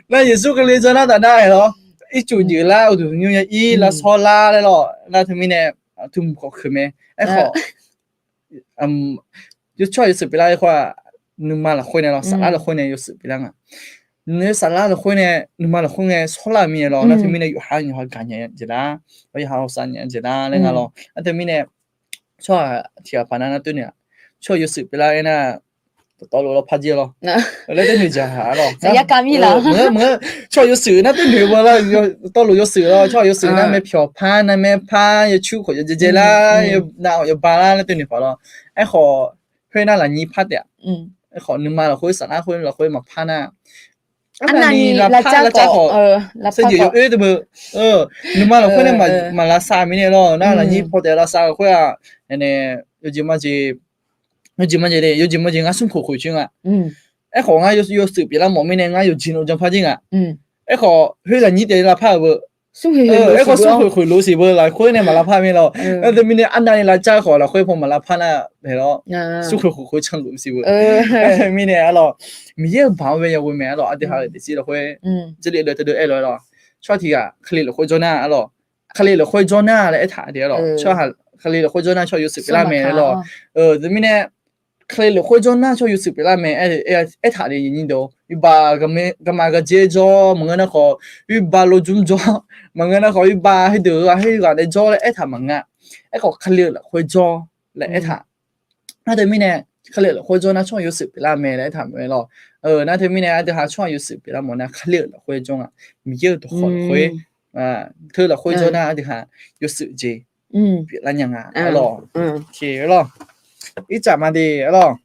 แล้วยิสุขลิจนะแต่น่ะเหรออีจุดอยู่แล้วดูอยู่อย่างอีแล้วสลาเลยหรอแล้วถึงไม่เนี่ยถึงก็คือไม่ไอ้ขอยุช่วยยุสิบปีละไอ้ขวานึกมาละคุยเนี่ยเราสาระละคุยเนี่ยยุสิบปีละอ่ะเนี่ยสาระละคุยเนี่ยนึกมาละคุยเนี่ยสลามีหรอแล้วถึงไม่เนี่ยอยู่หาการเนี่ยจะได้ไปหาสัญญาจะได้เลยงั้นหรอแล้วถึงไม่เนี่ยช่วยที่ปานาตัวเนี่ยช่วยยุสิบปีละไอ้น่ะต่อเราพัดเยอะหรอแล้วได้หนึ่งจะหาหรอจะยากกามีหรอเมื่อช่วยยุสินะตัวหนึ่งว่าเราต่อเรายุสิหรอช่วยยุสินะไม่เพียวผ้านะไม่ผ้าอย่าชูขอจะละอย่าหนาวอย่าบาลาแล้วตัวหนึ่งพอหรอไอ้ขอเพื่อนน่ะหลังนี้พัดเนี่ยไอ้ขอนึกมาเราคุยสาระคุยเราคุยมาผ้าน่ะอันนั้นละจ้าก็ละเสียอยู่แต่เบอนึกมาเราคุยเนี่ยมาละซาไม่เนี่ยหรอน่ะหลังนี้พอแต่ละซาคุยอ่ะเนี่ยอยู่จิมาจีอยู่จิมาจีเลยอยู่จิมาจีงั้นสุ่มขู่คุยจริงอ่ะไอ้ของอ่ะอยู่สืบไปแล้วหมอไม่เนี่ยงั้นอยู่จีนเราจะพัดจริงอ่ะไอ้ขอเฮ้ยหลังนี้เดี๋ยวละผ้าเบอ สุเฮเฮ ไอ้ก็สู้ รู้ คุยรู้สิเบอร์ละคุยเนี่ยมาละพาไม่เราแต่มีเนี่ยอันนั้นละจ้าขอละคุยผมมาละพาน่ะเห็นแล้วสู้คุยช่างรู้สิเบอร์แต่มีเนี่ยalorsมีเยอะบางเวยဝင်မယ်alorsအတဟာတစီတော့ခွဲ这里的对အဲ့လောชอบที่อ่ะခလေးလို့ခွကြနာalorsခလေးလို့ခွကြနာလေအထာတဲ့alorsชอบခလေးလို့ခွကြနာชอบอยู่สิบละမယ်alorsဒီမင်းခလေးလို့ခွကြနာชอบอยู่สิบละမယ်အဲ့ထာတွေရင်းတော့ဒီဘာကမကကြေကြောမငါနခေါ်ဒီဘာလို့ဂျုံကြောမငါနခေါ်ဒီဘာဟိဒဟိကတဲ့ကြောလေအဲ့ထာမငါအဲ့ခေါ်ခလေးလို့ခွကြောလေအဲ့ထာအဲ့ဒီမင်းခလေးလို့ခွကြနာชอบอยู่สิบละမယ်လေအဲ့ထာမယ်လော那他们呢，这还创有是比他们那可怜了，会中啊，没有的会啊，他了会中呢，这还有时间，比那样啊，咯，去咯，一阵嘛的咯，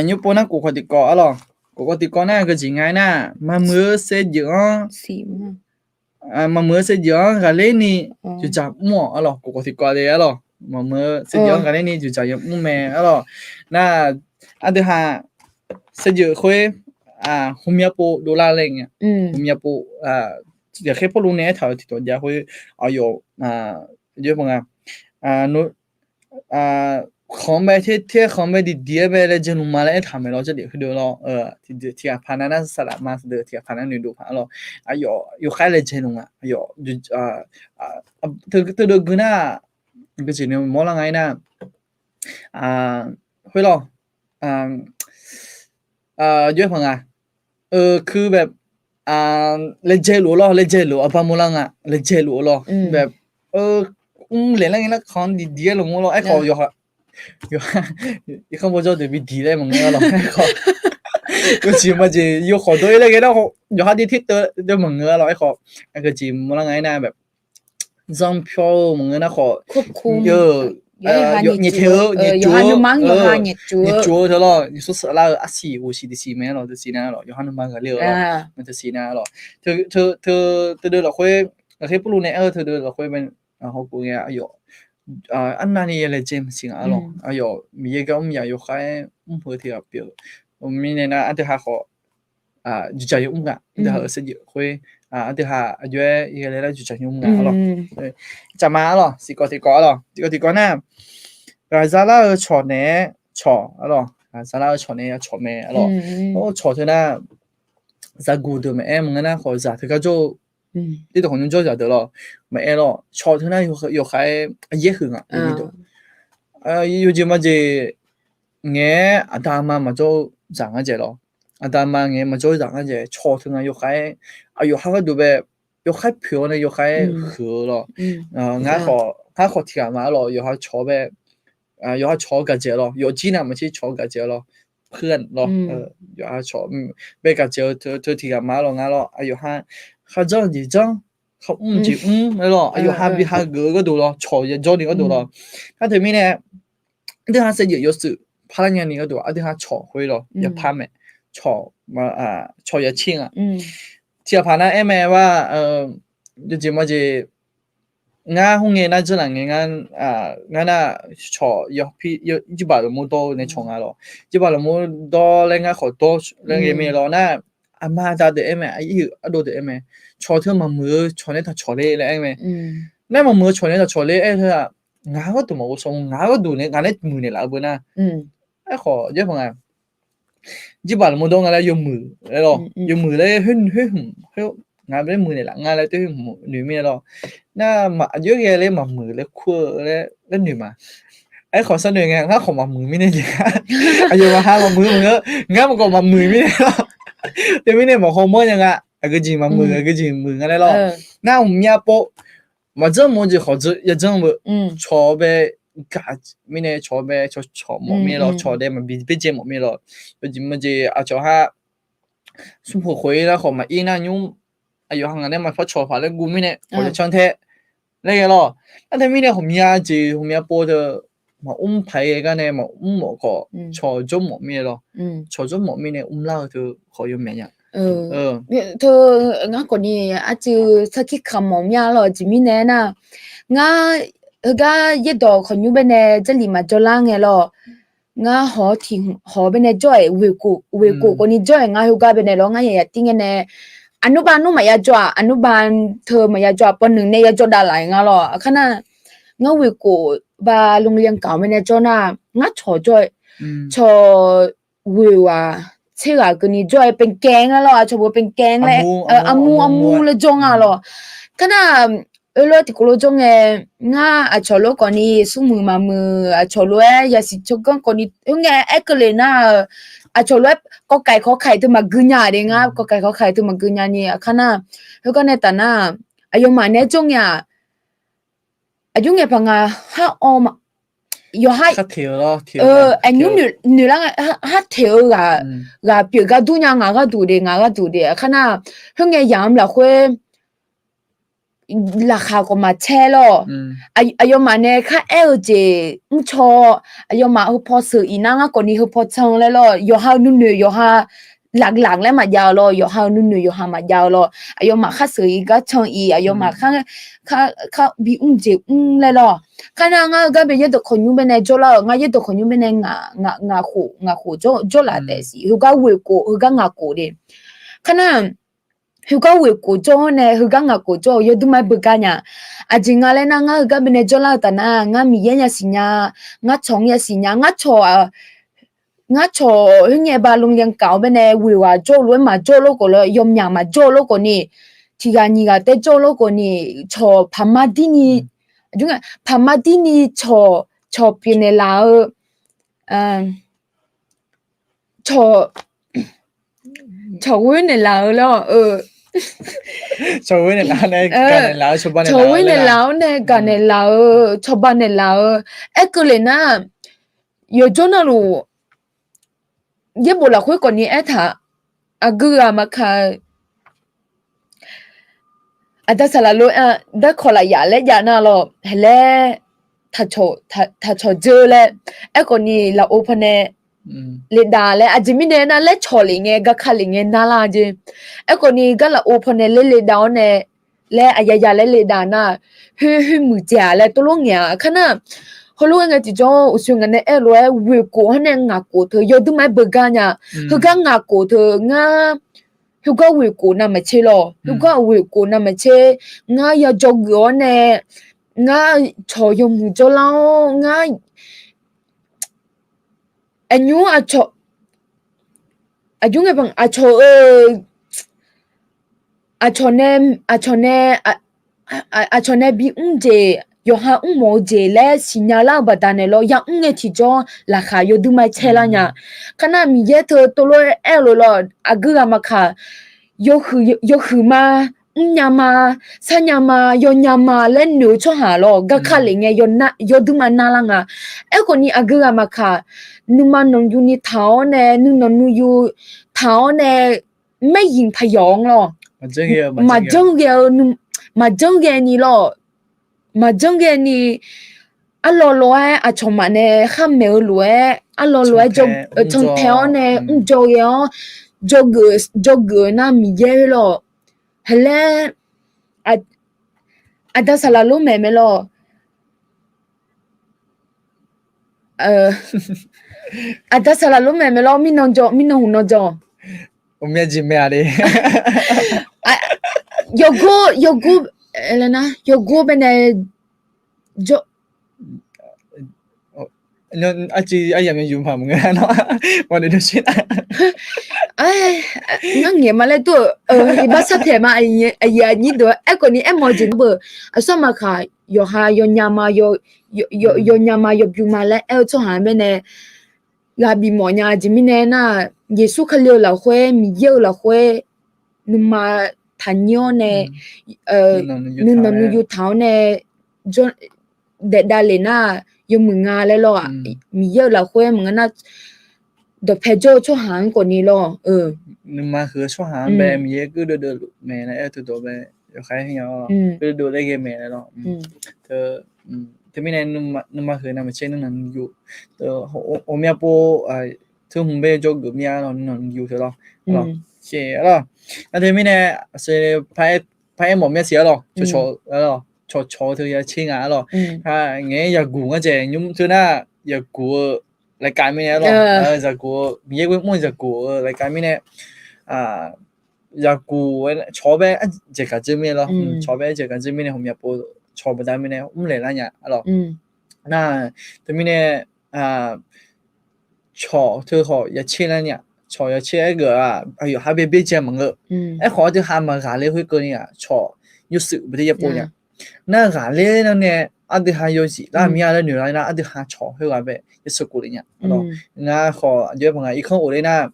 你不能过的高咯，过的高呢个情爱呢，慢慢些讲，慢慢些讲，个嘞呢就讲么咯，过的高的咯，慢慢些讲个嘞呢就讲么咩咯，那这还。sẽ dự khuê hôm nay bộ đô la lên hôm nay bộ giờ khi bộ luôn nè thảo thì tôi giờ khuê ở chỗ dưới bằng nó không biết thế không biết đi địa về là dân mà lại tham nó cho địa khi được lo thì phản anh sẽ làm mà được thì phản anh được phản lo ở chỗ khai là dân mà ở chỗ từ được cái na cái gì nữa mỗi lần ngày na khuê loด้วยพังคือแบบเลเจหลัวล้อเลเจหลัวปะมลังเลเจหลัวล้อแบบเหรียญอะไรงี้ละคอนดีๆลงล้อไอ้ขออยู่อีกคำพูดจะเดี๋ยวมีดีได้มั้งเนี่ยล้อไอ้ขอก็จีมาจีอยู่ขอด้วยอะไรกันแล้วอยู่หาดีที่เตอเดี๋ยวมั้งเนี่ยล้อไอ้ขอไอ้ก็จีมลังไงนะแบบจำเพียวมั้งเนี่ยนะขอเยอะnhiệt thiếu nhiệt chúa thế lo số sợ là à xì u xì đi xì mấy lo từ xì nào lo yo han mang cái liều lo mình từ xì nào lo từ đưa là khuê là khuê bulu này từ đưa là khuê bên họ cũng nghe ayo anh này là James xin lo ayo mi cái ông nhà yo khai phơi thì biểu mi này là anh từ hà họ ju chạy ông cả từ hà sẽ dự khuê anh từ hà ayo cái này là ju chạy ông cả lo chả má lo thì có nè rồi ra là chọn nè chọn lo ra là chọn nè chọn mẹ lo chọn thế nào ra gu được mẹ em nghe khỏi ra thì cái chỗ đi được những chỗ ra được lo mẹ em lo chọn thế nào有还也很啊有什么这nghe ta mà chỗ rằng cái gì lo ta mà nghe mà chỗ rằng cái gì chọn thế nào有还有还个对呗有还票呢有还河了俺好听嘛咯有还chọn呗有还chọn cái gì lo有几年没去chọn cái gì lo เพื่อน咯有还chọn别个就听嘛咯俺咯有还这你这เขาจีไม่หรอกอายุ5ปี5个ก็ดู咯chọn人做你ก็ดู咯他对面呢对他是有时怕人家你个ดู对他chọn会咯也怕没chọn嘛chọn也轻啊ที่ผ่านนะแม่ว่าจริงๆว่าจะงานห้องเรียนน่าจะหลังงานงานน่ะชอยพี่ยี่บาทละมุดในช่องอ่ะหรอยี่บาทละมุดเรื่องงานขอโตเรื่องเรียนไม่หรอน่ะอามาจากเด็กแม่ไอ้ยี่อดูเด็กแม่ชอเธอมามือชอเนี่ยถ้าชอเล่เลยแม่นั่นมามือชอเนี่ยถ้าชอเล่ไอ้เธองานก็ตัวมาส่งงานก็ดูเนี่ยงานเนี่ยมือเนี่ยละบุญนะไอ้ขอเยอะพอไงยี่บาทละมุดงานแล้วยมือแล้วหรอยมือเลยเฮ้ยงานไม่ได้มือเนี่ยละงานแล้วตัวหนุ่มเนี่ยหรอน่ามาเยอะแยะเลยมามือเลยคั่วแล้วหนุ่มมาไอ้ขอเสนอไงถ้าขอมามือไม่ได้เลยอายุมา5มามืองานมันก็มามือไม่ได้หรอแต่ไม่ได้บอกเขาไม่ยังไอ้ก็จริงมามือไอ้ก็จริงมือกันได้หรอน่าผมอยากบอกมาเจอมันจะเขาจะอยากจะแบบชอบไปการไม่ได้ชอบไปชอบหมดไม่หรอชอบได้มันไปเจอหมดไม่หรอจริงมันจะอาจจะฮะสมมติคุยแล้วเขามาอีน่ายุ่งอายุห่างกันได้มาพอชอบผ่านแล้วกูไม่เนี่ยเขาจะชอบเท那个咯，那他明天后面就后面播的嘛，拍个呢嘛，某个潮州某面咯，潮州某面呢，老就好有名呀。저 nga ko ni achu saki khamom ya lo jimi ne na nga ga ye do khonyu be ne jali ma jola nge lo nga ho thi ho be ne joy we ko ko ni joy nga hu ga be ne lo nga ye ting ne อนุบาลนู่นมายาจวอนุบาลเธอมายาจวปหนึ่งเนี่ยยาจวดาหลายงาหรอขนาดงาวิโกบาโรงเรียนเก่าไม่เนี่ยจวน่ะงาชอจอยชอวิวอ่ะเชื่อกันนี่จอยเป็นแกงอ่ะหรอชอบเป็นแกงแหละอมูเลยจงอ่ะหรอขนาดlo ti kolo jonge nga a cholo koni sumu mamu a cholo ya si chogon koni nge ekle na a cholo ko kai tu magunya de nga ko kai tu magunya ni khana ho ka ne ta na ayo ma ne jong ya ayung ya panga ha o ma yo ha 他跳咯，跳。anyu ni la ha theo ga pye ga du nya nga ga du de khana ho nge yam la khweราคาก็มาแช่ลออายมาเนี่ยค่ะเจชออายมาพอซื้ออีนางก็นี่พอชังแล้วลอยอฮานุ่นยอฮาหลังแล้วมายาวลอยอฮานุ่นยอฮามายาวลอายมาค่ะซื้ออีก็ชังอีอายมาค่ะบีเจแล้วลอขณะงาก็ไปยะตคนยูเบเนจอลงายะตคนยูเบเนงาโคจอลาเตสิฮูก็เวโกฮูก็งาโกเดขณะฮูก็เวโกจอเนฮูก็งาโกจอยดูไม่เบกะญาอาจิงาเลนะงาก็เบเนจอลาตะนะงามียะญาสิญางาชองยะสิญางาชอฮึเงบาลงเรียนเก่าเบเนวิวาจอลวยมาจอโลโกเลยยมญามาจอโลโกนี่ทีกานีกาเตจอโลโกนี่ชอพามาดินีจุงพามาดินีชอปีเนลาชอวิเนลาแล้วชาวเนี่ยแล้วเนี่ยกันเนี่ยแล้วชาวบ้านเนี่ย ชอวิเนลาเนี่ยกันเนี่ยแล้วชาวบ้านเนี่ยแล้วก็เลยนะยอจนาลูเยบละคุยก่อนนี้ถ้ากูมาค่ะแต่สละลูได้ขอละยาและยาน่าหรอเฮเลถ้าชอเจอแล้วก่อนนี้เราโอเพนเลดาและอาจจะมีเนี่ยนะและชอลิงเงก็ขัดลิงเงน่าละจีก่อนนี้ก็เราโอเพนเลดาวเนี่ยและอายาและเลดาน่ะฮึมือเจ้าและตัวลงเนี่ยขนาดเขารู้ไงที่จ้าอุศกันเนี่ยรู้ว่าวิโก้ให้เนี่ยงักโกเธอยอดไม่เบิกกันเนี่ยเขาก็งักโกเธองาเขาก็วิโก้น่ะไม่ใช่หรอเขาก็วิโก้น่ะไม่ใช่งาอย่าจงย้อนเนี่ยงาชอยมือจ้าแล้วงาอันยูไงบ้างชอเนี่ยบีเจยอฮาโมเจและสิญญาลาบดานเนลยังเงที่จอราคาอยู่ดูไม่เชลาญาขณะมีเยเธอตัวโลลอากุรามาค่ะยคือมาญามาสัญญามายญามาและหนูช่อหาลอกะค่ะเลยไงยดูมานาลังอ่ะคนนี้อากุรามาค่ะนุมานนยูนี่เท้าเนนุนนยูเท้าเนไม่ยิงพยองหรอมาจังเกนี่หรอมาจังเกนี่อัลลอลวยอาชมาเนี่ยข้ามเมลลวยอัลลอลวยจงชงเท้าเนี่ยจงยอจงเกน่ามีเยอะหรอเฮเลอาดาสลาลูเมลออาดาสลาลูเมลอมินองหุนจอผมอยากจิมเมียดิโยโกอะไรนะโยโกเป็นจอเนี่ยอาจียังอยู่ผ่ามึงเนาะวันนี้ดูชิดงั้นเงี้ยมาเลยตัวอีบ้าสับเทมาไอ้ยานี่ตัวคนนี้มอจินเบอร์สมัครค่ะยญามาญามาบิวมาแล้วช่วงหาไม่เนี่ยลาบิมอญาจิมิเนน่ะเยซูเขาเลี้ยวละห้วยมีเยอะละห้วยนุมาทันยอเนี่ยนุนยูเท้าเนี่ยจนเด็ดดาเลน่ะยมึงงาแล้วมีเยอะละห้วยมึงน่ะเดเพโจช่วงหางกว่านี้นึกมาคือช่วงหางแบบมีเยอะก็เดือดแม่นะตัวแบบอยู่ใครให้ยังก็ดูได้เกมแม่แล้วเธอไม่แน่นึกมาคือน่ะไม่ใช่นึกนั้นอยู่เธอโอเมียโปเธอหุ่นเบจกูมีอะไรนั่นอยู่เธอหรอเชี่ยแล้วเธอไม่แน่เสียพายหมอเมียเสียหรอชอแล้วชอเธออย่าชิงอ่ะหรอถ้าเงี้ยอย่ากูก็เจยุ่งเธอน่ะอย่ากูรายการไม่แน่หรอจะกูมีเยอะกว่ามุ่งจะกูรายการไม่แน่ ya ku chobe je ka jimi lo chobe je ka jimi ne homya po chobe da mi ne le la nya alo 那对面呢炒最好一切了呢，炒一切个啊，哎呦，还别节目个，哎，好就还么咖喱会个呢，炒有手不得一波呢，那咖喱呢，阿得还有gì，那米阿的女人呢，阿得还炒会个呗，一手过的呢，喏，那好，就朋友一看我的呢，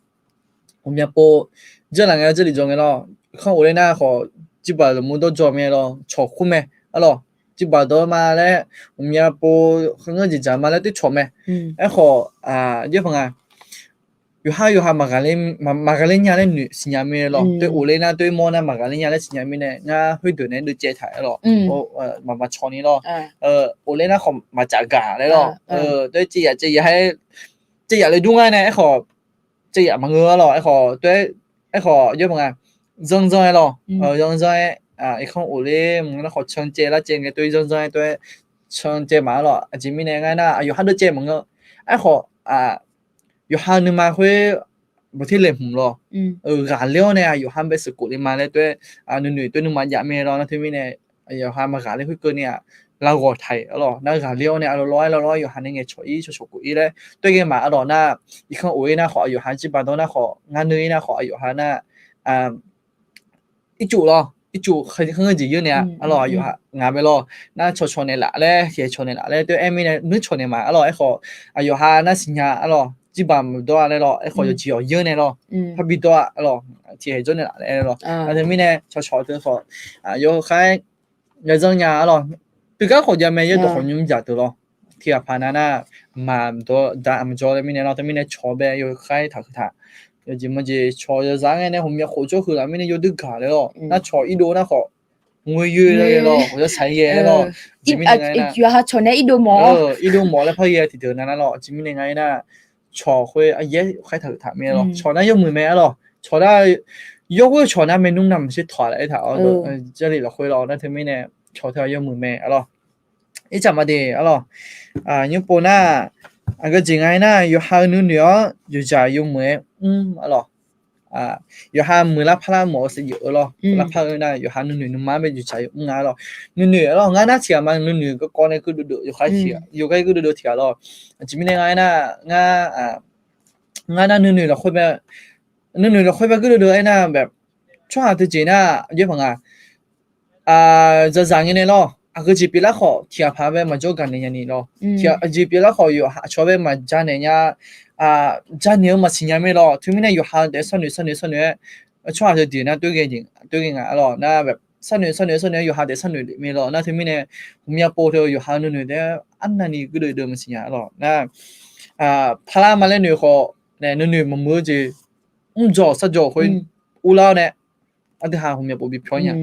我们要播，这两个这里种的咯，看我的呢好，基本上都做咩咯，炒苦咩，啊咯。基本上嘛嘞，我们要播很多节嘛嘞都炒咩，哎好啊，就朋友，有哈马咖喱伢嘞女新娘妹咯，对我嘞呢对么呢马咖喱伢嘞新娘妹呢，伢会对呢都接台咯，我嘛炒你咯，我嘞呢好嘛炸嘎嘞咯，对这日还这日嘞东啊呢，哎好这日嘛饿咯，哎好对，哎好就朋友，扔咯，扔啊，一看我嘞，我那好唱节啦，节个对正正对唱节嘛咯，前面那个那有很多节目个，哎好啊，有很多嘛会不听嘞咯，燃料呢有很多是古的嘛嘞对啊，女对嘛也没咯，那前面呢有很多燃料会个呢。เราก็ไทย咯那燃料呢เรา有很多个菜出古伊嘞对个嘛咯那一看我那好有很几把多那好俺女那好有很那一组咯一组很几样呢咯有俺们咯那炒呢啦嘞也炒呢啦嘞对俺们呢没炒呢嘛咯好有哈那新呀咯基本唔多嘞咯好有只有样呢咯特别多咯贴咗呢啦嘞咯那他们呢炒的好有还有种呀咯对个好像没有都好用家的咯贴盘那嘛唔多但唔做嘞面呢他们呢炒呗有还他有什么子炒的啥个呢后面好做去了面呢有得搞嘞咯那炒一多那好我约嘞咯或者菜叶咯有下炒呢一度毛一度毛嘞拍叶提头那咯前面那个呢炒会也还头面咯炒那有没咩咯炒那有个炒那没弄那么些团来一头这里了会咯那他们呢炒条有没咩咯一怎么的咯有不那个境外呢有好女有家有没咯有哈มือละพละหมอสิอยู่咯ละพละนะอยู่ha女มาไม่อยู่ใจงา咯女咯งานะเสียมัน女ก็ก่อนเนี่ยก็ดูอยู่ใครเสียอยู่ใครก็ดูเถีย咯จิมีเนี่ยงานะงานะ女ละค่อยแบบ女ละค่อยแบบก็ดูไอ้น่ะแบบช่วงที่จีน่ะเยอะพังจะสั่งยังไง咯ก็จีปีละขอเถียพาไปมาโจกันเนี่ยนี่咯เถียจีปีละขออยู่ชอบไปมาจานเนี่ยจานเนี่ยมาสิญญาไม่รอถึงแม้อยู่ห่างแต่สนุกช่วงจะดีนะด้วยกันอ่ะรอนะแบบสนุกอยู่ห่างแต่สนุกไม่รอนะถึงแม้ผมอยากโปรเธออยู่ห่างนู่นแต่อันนั้นนี่ก็เลยเดิมมาสิญญารอนะพลามาเล่นอยู่ขอเนี่ยนู่นมันมือจีจ่อสัจจ่อคนอุลาเนี่ยอันที่หาผมอยากโปรบิพร้อมเนี่ย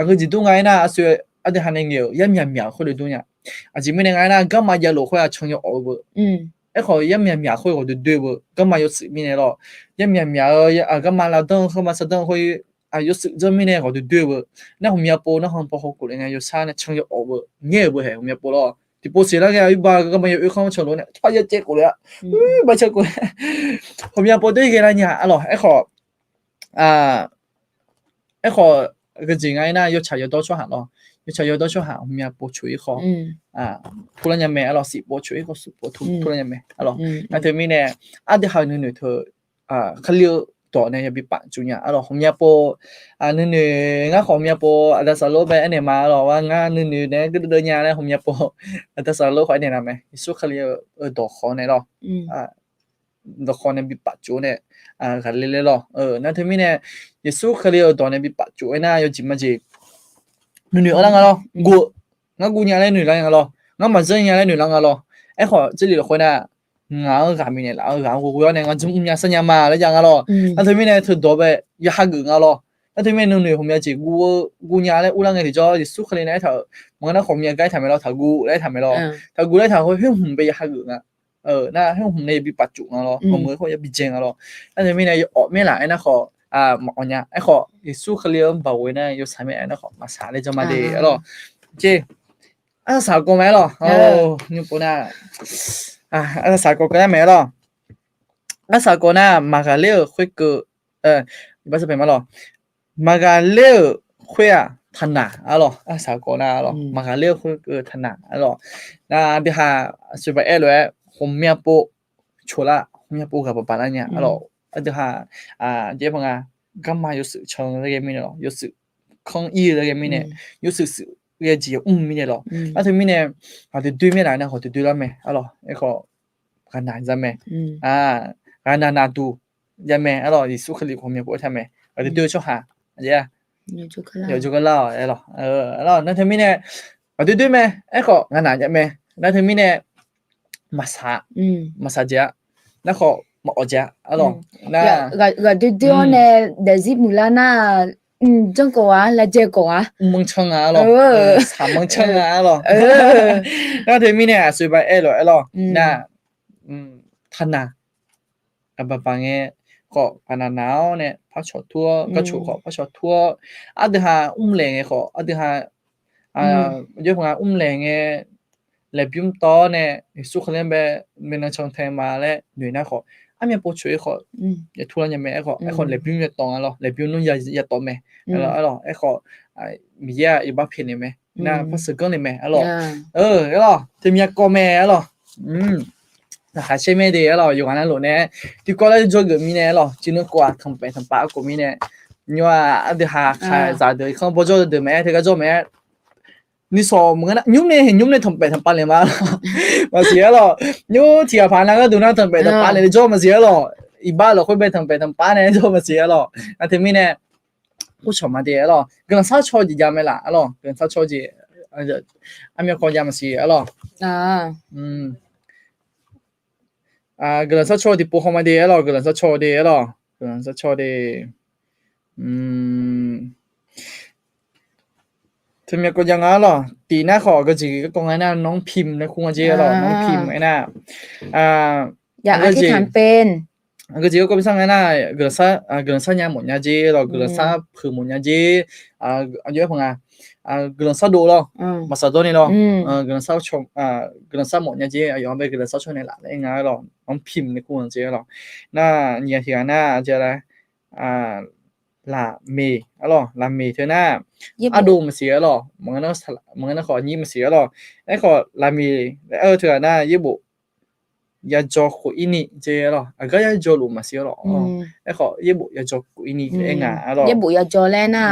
ก็จีตรงไงนะส่วนอันที่หาเนี่ยเงี้ยยังคนเลยตรงเนี่ยจีไม่ได้ไงนะก็มาอย่าหลอกเขาชงยออกไอ้ขอย面会我对不干嘛有死命的咯面干嘛劳动和嘛啥动会有死这面的我对不那我们要播那行播好过来有啥呢成有哦不你也不还我们要播咯第播谁那个一把干嘛有看成了呢他也接过来不接过来我们要播对个了呢咯ไอ้ขอ个境外呢有茶有多出行咯有茶有多出行我们要播出一个突然间没了สิ播出一个是播突然间没咯那对面呢的好女เธอเขาเรียกตัวเนี่ยจะมีปัจจุบันผมอยากโปงั้นผมอยากโปแต่สโลไปอันเนี่ยมาว่างั้นเนี่ยก็เดินยาแล้วผมอยากโปแต่สโลขอเนี่ยนะไหมสุดเขาเรียกตัวคอเนี่ยตัวคอเนี่ยมีปัจจุเนี่ยกันเลยนั่นที่มีเนี่ยยิสุเขาเรียกตัวเนี่ยมีปัจจุเนี่ย有几么子女儿那个咯我姑娘嘞女人个咯我们这人嘞女人个咯哎好这里的回来我下面呢我要呢我中间生年嘛来讲个咯那对面呢特多呗一下个个咯那对面女后面几姑娘嘞乌啷个的叫สุขเลยนะเถอะมันน่ะผมยังใกล้ทำให้เราถากูได้ทำให้เราถากูได้ถาเฮ้ยผมไป一下个น่ะให้ผมในปีปัจจุบัน咯ผมมือเขาจะปีเจง咯那对面呢ออกไม่หลายนะขอหมอเนี่ยไอ้ขอสู้เขาเลี้ยงบ่าวเนี่ยอยู่สายไม่ไอ้นะขอมาสาเลยจะมาเดี๋ยวเจ้สาวกูไหมหรอนี่ปุ่นสาวกูก็ได้ไหมหรอสาวกูน่ะมากันเลี้ยคุยกูไม่ใช่เป็นมาหรอ Magaleu Huya Tana, alo, Asagona, alo, Magaleu Tana, alo. Na diha Suba Elwe, Homiapo Chola, Homiapo Gabalanya, alo, Adiha, Jebanga, Gamma Yus Chong Remino, Yus Kong E Remine, Yus Regi Minelo. At a minute, how to do me, I know how to do that me, alo, Echo Ganazame, Rana do, Yame, alo, is Sukali Homiapo, or the do Choha, yeah. 有就可有就个老哎咯，那他们呢，对对咩？哎个，俺哪只咩？那他们呢，massage，那个毛家，哎咯，那个对对呢，但是木兰那，中国啊，来这个啊，蒙称啊咯，啥蒙称啊咯，那他们呢，随便哎咯，那他呐，爸爸嘅。ก็ปานาหนาวเนี่ยพักชดทั่วก็ฉุกพักชดทั่วอัดหาแรงก็อัดหาเยอะกว่าแรงเลยพิมพ์ต่อเนี่ยสุขเล่นแบบเป็นช่องทางมาแล้วหน่วยนะก็มีปวดช่วยก็อย่าทุเรศยังไม่ก็เลยพิมพ์จะต่ออ่ะหรอเลยพิมพ์นู้นอย่าต่อไหมหรอก็มีอีบ้าเพี้ยนไหมน่าพัสดุเลยไหมหรอหรอจะมีก็แม่หรอ那还是没得了，有可能路呢，就过来做个米呢了，就能过成百成八个米呢。你话的还咋的？看不做的没，这个做没。你说么个？你们成百成八了嘛？嘛是了，你提下盘那个都那成百成八了，你做么是了？一般了会被成百成八呢，做么是了？那他们呢？不错嘛的了，跟啥超级家没啦了，跟啥超级，俺们国家么是了？กระสับชอที่ปูเข้ามาเดียหรอกระสับชอเดียหรอกระสับชอเดียถึงแม้ก็ยังงั้นหรอตีหน้าขอก็จีก็กองไอ้น่ะน้องพิมพ์ในคุงอาเจียหรอน้องพิมพ์ไอ้น่ะอยากอธิษฐานเป็นก็จีก็เป็นสั่งไอ้น่ะกระสับยาหมดยาเจีหรอกระสับผืนหมดยาเจีเยอะพงกระสับดูหรอมาสับตัวนี้หรอกระสับชงกระสับหมดยาเจีย้อนไปกระสับชงในหลักได้ไงหรอน้องพิมพ์ในคุงอาเจีหรอน่าเนี่ยที่น่ะจะอะไรลาเมอะหรอลาเมเธอหน้าดูมันเสียหรอมันก็ขอยิ้มมันเสียหรอไอ้ขอลาเมเธอหน้าญี่ปุ่นยาจอคุอินิเจหรอก็ยาจอลุมาเสียหรอไอ้ขอญี่ปุ่นยาจอคุอินิเองอ่ะหรอญี่ปุ่นยาจอแล้วน่ะ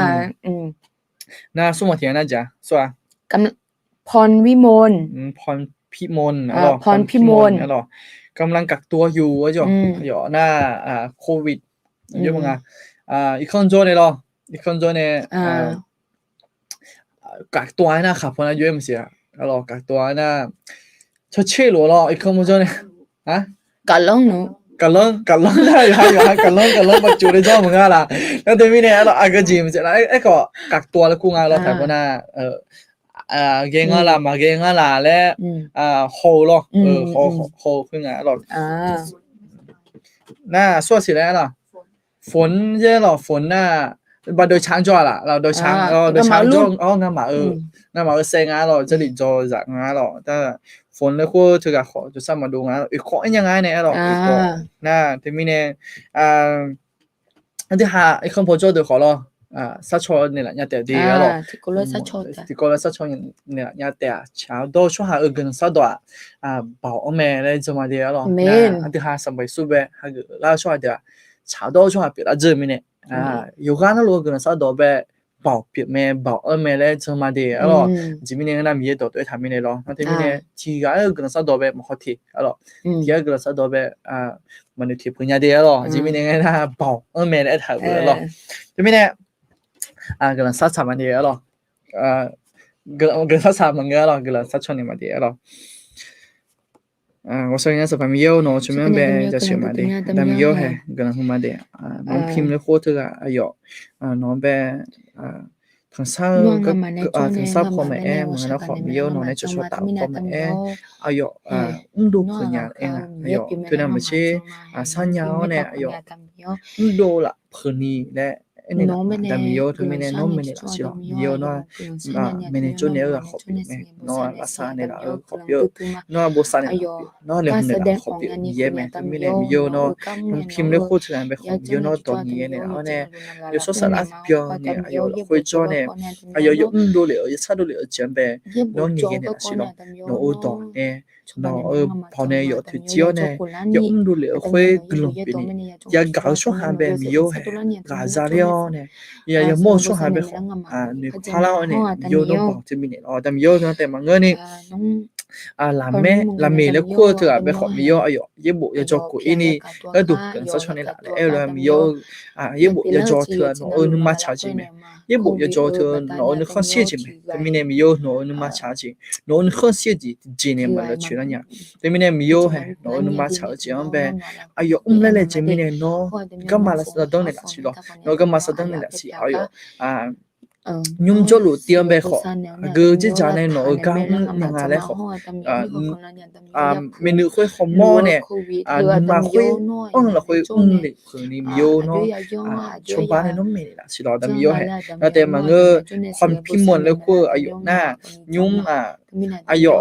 น่าสมมติน่าจะสว่ากำพรวิมลพรพิมลหรอพรพิมลหรอกำลังกักตัวอยู่อ่ะจ้ะหยอหน้าโควิดเยอะมั้งอีกคนโจเนี่ยหรออีกคนโจเนี่ยกักตัวนะครับเพราะนั้นเยอะมั้งเสียหรอกักตัวน่ะชดเชยหรออีกคนโจเนี่ยกันลงหนูกันลงได้กันลงมาจูได้จ้ามึงอ่ะล่ะแล้วเดี๋ยวมีเนี่ยเราก็จีมันจะไอ้ก็กักตัวแล้วกูงานเราแต่เพราะน่ะเก่งอ่ะล่ะมาเก่งอ่ะล่ะและโฮหรอโฮคืองานหรอน่ะส่วนสิแล้วล่ะฝนเยอะหรอฝนน่ะบาโดยช้างจ้าล่ะเราโดยช้างจ้างั้นมาเซงอ่ะหรอจะหลีจ้าจากงานหรอแต่ฝนเลยคู่ถือกับขอจะซ้ำมาดูงานอีกข้อยังไงเนี่ยหรออีกข้อน่ะที่มีเนี่ยอันที่5อีกคนพอจ้าเดี๋ยวขอหรอสัชชอเนี่ยแหละเนี่ยแต่ดีหรอที่ก็เลยสัชชอที่ก็เลยสัชชอเนี่ยเนี่ยแต่เช้าโดช่วงหากันสักตัวบ่าวแม่เลยจะมาเดียวหรออันที่5สมัยสุเบหาก็ล่าช่วงเดียวเช้าโดช่วงหาเปิดอาจจะมีเนี่ยอยู่กันแล้วรู้กันสักตัวแบบบ่าวเปียแม่บ่าวแม่เลยจะมาเดียวหรอจิมีเนี่ยน่ามีตัวด้วยทำมีเนี่ยหรอนั่นที่มีเนี่ยที่กันสักตัวแบบมันเขาที่หรอที่กันสักตัวแบบมันอยู่ที่พื้นยาเดียวหรอจิมีเนี่ยน่าบ่าวแม่เลยถ่ายเลยหรอจิมีเนี่ย그런 사차 많이 해요. 그런 사차 많이 해요. 그런 사촌이 많이 해요. 고생해서 밤이요. 너 주면 배 자식 많이. 밤이요 해. 그런 거 많이. 너무 힘을 호트가 아요. 너배 당사 당사 포메에 뭐나 포미요 너네 저쇼다 포메에 아요 운도 그냥 아요 그다음 뭐지 산야오네 아요 운도라 푸니 네 ene da mio to mine no mine la si lo mio no mine jo ne ga khop me no la sa ne la khop yo no bo sa ne la no le ne la khop yo ye me to mine mio no phim le khu chlan be khop yo no to ni ne la ne yo so sa la pyo ne ayo la khoi cho ne ayo yo do le yo sa do le chen be no ni ne la si lo no o to ne no phone ne yo thu chio ne yo do le khoi glum pi ni ya ga so ha be mio he ga za le ne ya ya mo so ha be ni pha la ne yo no ba ti mi ne da mio no te ma nge ni la me le khu tu be khop mio ayo ye bo ya jo ko ini la du kan sa chone la le la mio ye bo ya jo tu no nu ma cha ji me ye bo ya jo tu no nu khan xie ji me te mi ne mio no nu ma cha ji no nu khan xie ji ji ne ma le chu la nya te mi ne mio he no nu ma cha ji am be ayo le le ji mi ne no ga ma la sa dong ne la chi lo no ga ma sa dong ne la chi ayo nhung cho lụt tiêm bé khó cứ chứ chả này nó căng nhà ngà đấy khó mình nữ khơi khó mò nè nhưng mà khơi ông là khơi để khơi niềm yêu nó trong ba này nó mệt là chỉ đó đam yêu hay làแต่mà ngơความพิมพ์แล้วก็อายุน่ะยุ่งอายุ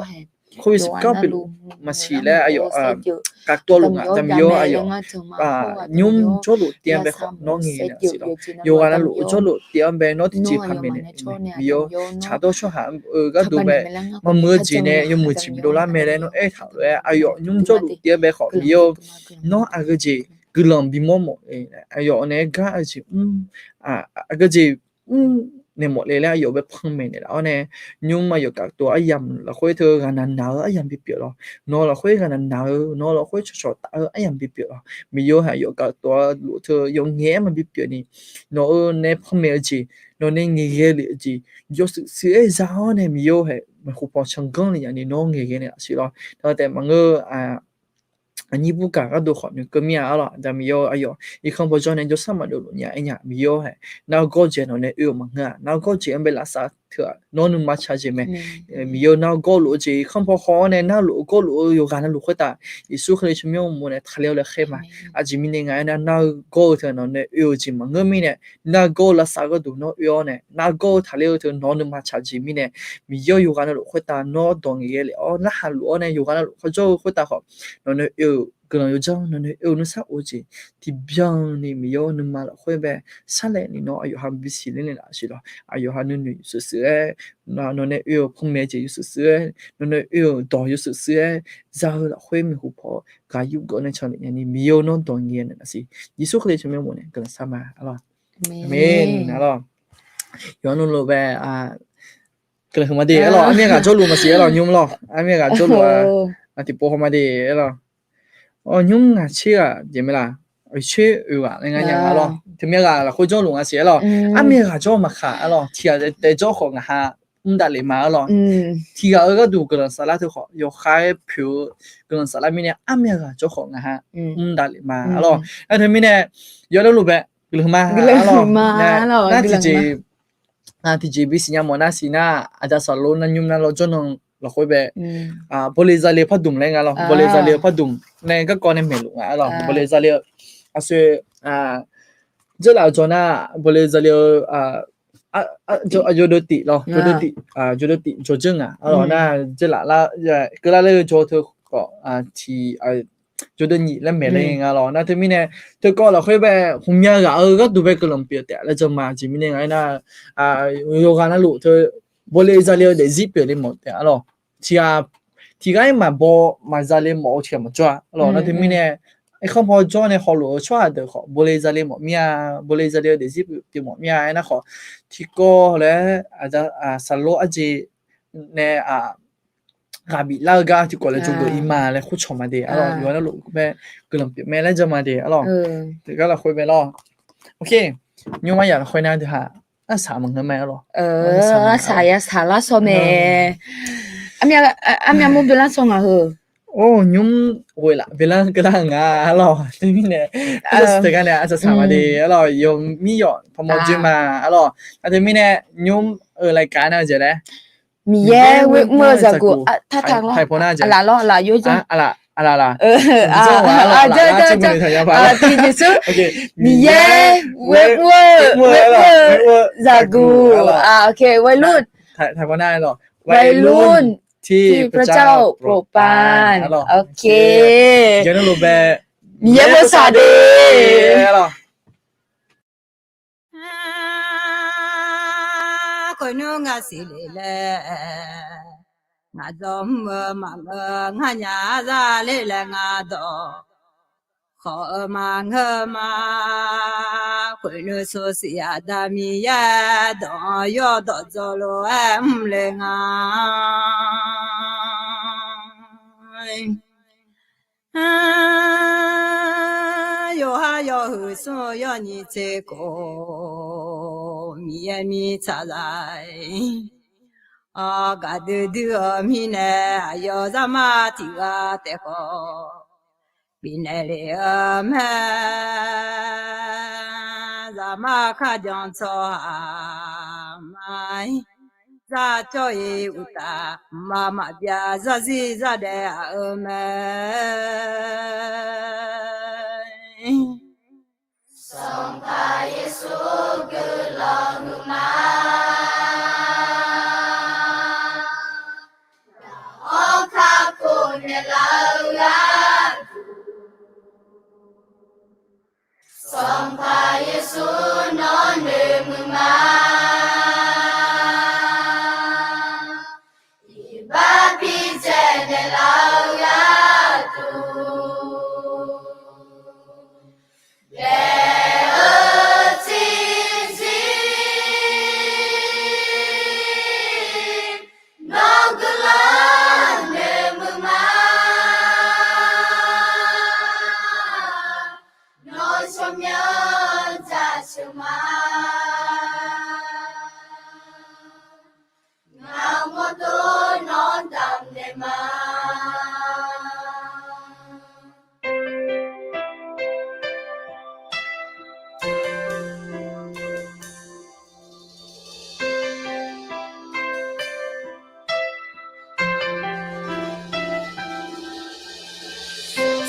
โควิด19เป็นมาฉีดแล้วอายุกักตัวลงจำเยอะอายุยุ่งโจลุเตรียมไปของน้องเงี้ยสิเราโยกันแล้วลุโจลุเตรียมไปน้องที่จีพันเมเนี่ยมีเยอะชาโตช่วงหาก็ดูไปมามือจีเนี่ยยังมือจีดูแลเมเลยน้องถามเลยอายุยุ่งโจลุเตรียมไปของมีเยอะน้องอาก็จีกลังบิมอมอายุเนี่ยก็อาจีอาก็จีเนี่ยหมดเลยแล้วอยู่แบบพังเมเนี่ยแล้วเนี่ยยุ่งมาอยู่กับตัวไอ้ยำเราคุยเธอกันนานๆไอ้ยำเปรี้ยวๆนอเราคุยกันนานๆนอเราคุยชดๆไอ้ยำเปรี้ยวๆมีอยู่หาอยู่กับตัวลูกเธอยังแง่มันเปรี้ยวนี่นอเนี่ยพังเมจีนอเนี่ยเงี้ยเลยจีอยู่สื่อไอ้เจ้าเนี่ยมีอยู่ให้มันคู่พอช่างกันเลยอย่างนี้น้องเงี้ยเนี่ยสิเราแต่มันก็อันนี้บุกก็ดูขอบเนี่ยก็มีอะไรแต่มีเยอะอายุอีกคำพูดเนี่ยจะสามารถดูเนี่ยไอ้เนี่ยมีเยอะให้น่าก็เจนเนี่ยมังงะน่าก็เจนเป็นลักษณะเถอะน้องนุ่มมาชาจิเมมีเยอะน่าก็รู้จีคำพูดเขาเนี่ยน่ารู้ก็รู้อยู่กันน่ารู้ก็แต่อีสุขเลยชิมิโอมันเนี่ยทะเลเลยเข้มาอาจจะมีเนี่ยไงน่าก็เถอะเนี่ยอยู่จีมังงะมีเนี่ยน่าก็ลักษณะก็ดูน้องอยู่เนี่ยน่าก็ทะเลเถอะน้องนุ่มมาชาจิมีเนี่ยมีเยอะอยู่กันน่ารู้ก็แต่น้องตรงนี้เลยน่าฮัลโหลเนี่ยอยู่กันน่ารู้เขาจะก็แต่เขาน้องเนี่ยอยู่个人有讲，那有那啥物件，ที่边你没有那么了，会呗，啥嘞？你喏，有还比起来了是了，有还女是是诶，那有碰面节是是诶，那有大有是是诶，然后了会没互跑，噶有个那场里你没有那当年的那是，你说可以什么么呢？跟啥嘛？好了，没，好了，有那路呗个什么的，好了，阿面个走路嘛是了，用了，阿面个走路ที่โปมาดีหรอยุ่งเชื่อเดี๋ยวไม่ล่ะเชื่ออะไรเงี้ยหรอถึงแม้ก็คุยจ้องหลงเสียหรอเมียก็จ้องมาขาหรอที่แต่จ้องของฮะได้เลยมาหรอที่ก็ดูกันสารทุกข์อยู่ขายผิวกันสารมีเนี่ยเมียก็จ้องของฮะได้เลยมาหรอแล้วถึงมีเนี่ยย้อนรูปแบบกลุ่มมาหรอน่าที่จีบิสิญญาโมนาสินะอาจจะสอนรู้นั่นยุ่งนั่นเราจ้องเราคุยแบบบริษัทเลี้ยพัดดุมอะไรเงี้ยหรอบริษัทเลี้ยพัดดุมเนี่ยก็ก่อนในเมลูอ่ะหรอบริษัทเลี้ยเจ้าเราจอน่ะบริษัทเลี้ยโยดติหรอโยดติโจจึงอ่ะหรอน่ะเจ้าละก็ละเลยโจเธอก็ที่โยดนี่แล้วเมลอะไรเงี้ยหรอน่ะที่มีเนี่ยเธอก็เราคุยแบบหุ่นยากก็ดูแบบกลุ่มเปียแต่แล้วจะมาจีมีเนี่ยไงน่ะโยกันนะลูกเธอบริษัทเลี้ยเดซิเปียเลยหมดแต่หรอที่ก็มาบอกมาจะเลี้ยหมดเชื่อมาจ้าหรอนั่นที่มีเนี่ยไอ้คำพูดจ้าเนี่ยเขาหลุดช่วยเด็กเขาบริษัทเลี้ยหมดมีบริษัทเลี้ยเดซิเปียหมดมีไอ้นะเขาที่ก็เลยอาจจะสโลอาจจะเนี่ยกาบิลากาที่ก็เลยจุดดูอีมาเลยคู่ชมมาเดียหรออยู่นั่นลูกแม่กลุ่มเปียแม่แล้วจะมาเดียหรอแต่ก็เราคุยไปหรอโอเคยุ่งมาอย่างคุยนานเถอะฮะสามึงทำไมหรอสายสาระสมัยอามีมุกเบลล่าส่งอ่ะเหรอโอ้ยุ่งโว้ยละเบลล่าก็ได้งาหรอที่นี่เนี่ยแต่กันเนี่ยอาจจะสามารถดีหรอยุ่งมีหยอดพอมจิมาหรอแต่ที่นี่เนี่ยยุ่งรายการน่าจะได้มีแย่เมื่อจะกูถ้าทางไทยพอน่าจะอะไรล่ะยุ่งจังอะไร 알아라. 오케이. 미예, 웨워, 자구. 오케이. 와일룬. ถ่ายพอได้หรอ 와일룬. ที่พระเจ้าโปรดปรานหรอ 오케이. ยังต้องรู้แบบ 미예 보사데. หรอ ကိုနုငါစီလေလေငါတော့မငါညာသာလေလေငါတော့ခေါ်မငါမကိုနုဆိုစီရတာမီရတော့ရောတော့ဇလိုအမလေငါယောဟာယောဟုဆိုယောညီချေကိုမြည်မြည်ချလိုက်အာကဒူဒူမီနေယောဇမတိကတဲ့ကိုပိနေလေအမဲဇမခကြောင့်ချောမိုင်းဇာကြောယေဥတာမမပြဇစီဇတဲ့အမဲ Sampa Yesu gelanguma Oka kunelaga Sampa Yesu nonumuma Ibabi jenelaga tu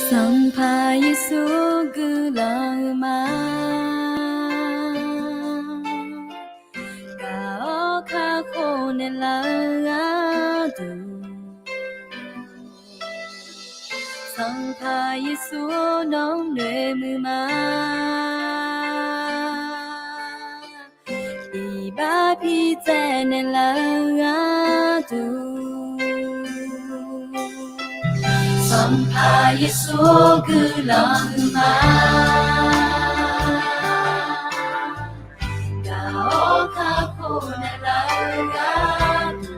Sampa Yesu gelama Kau kakone lagadu Sampa Yesu nong nemuma Iba pitene lagadu Sampa Yesu gelama Kau kakone lagadu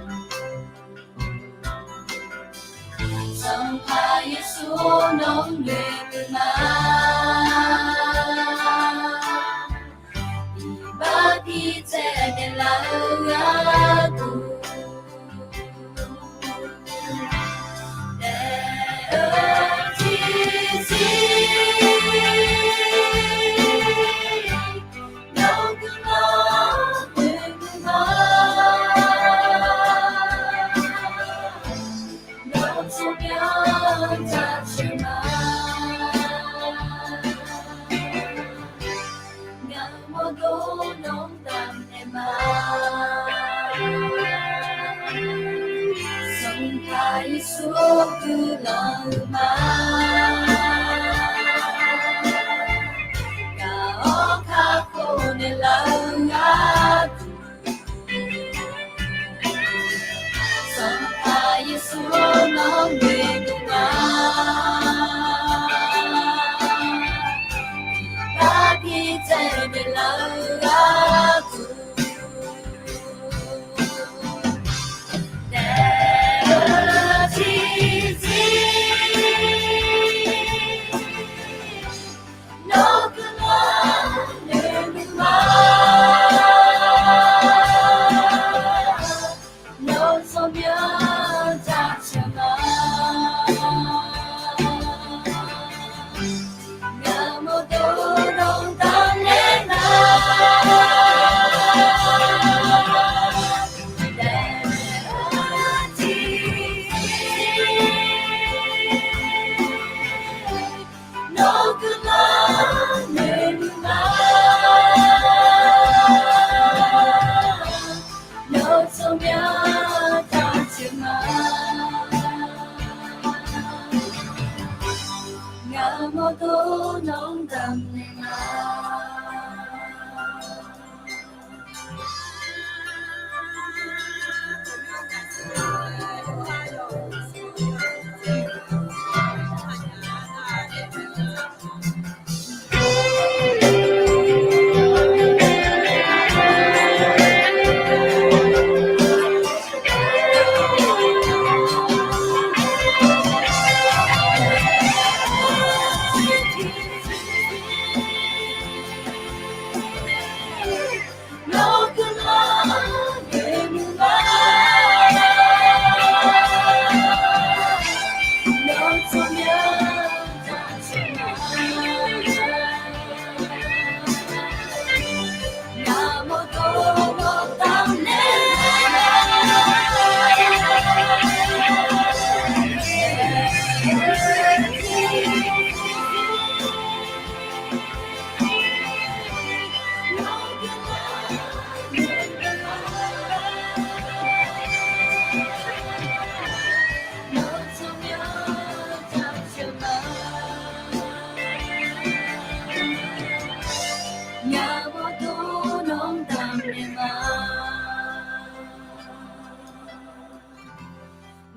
Sampa Yesu nong lemma Iba pitene lagadu Yesu gelama Kau kakone lagadu Sampa Yesu nong neguma Bagi tene lagadu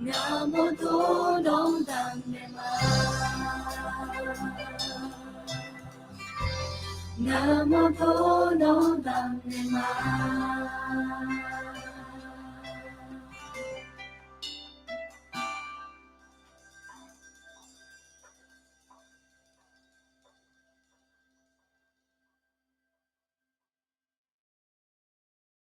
Namo do dong dang ne ma Namo do dong dang ne ma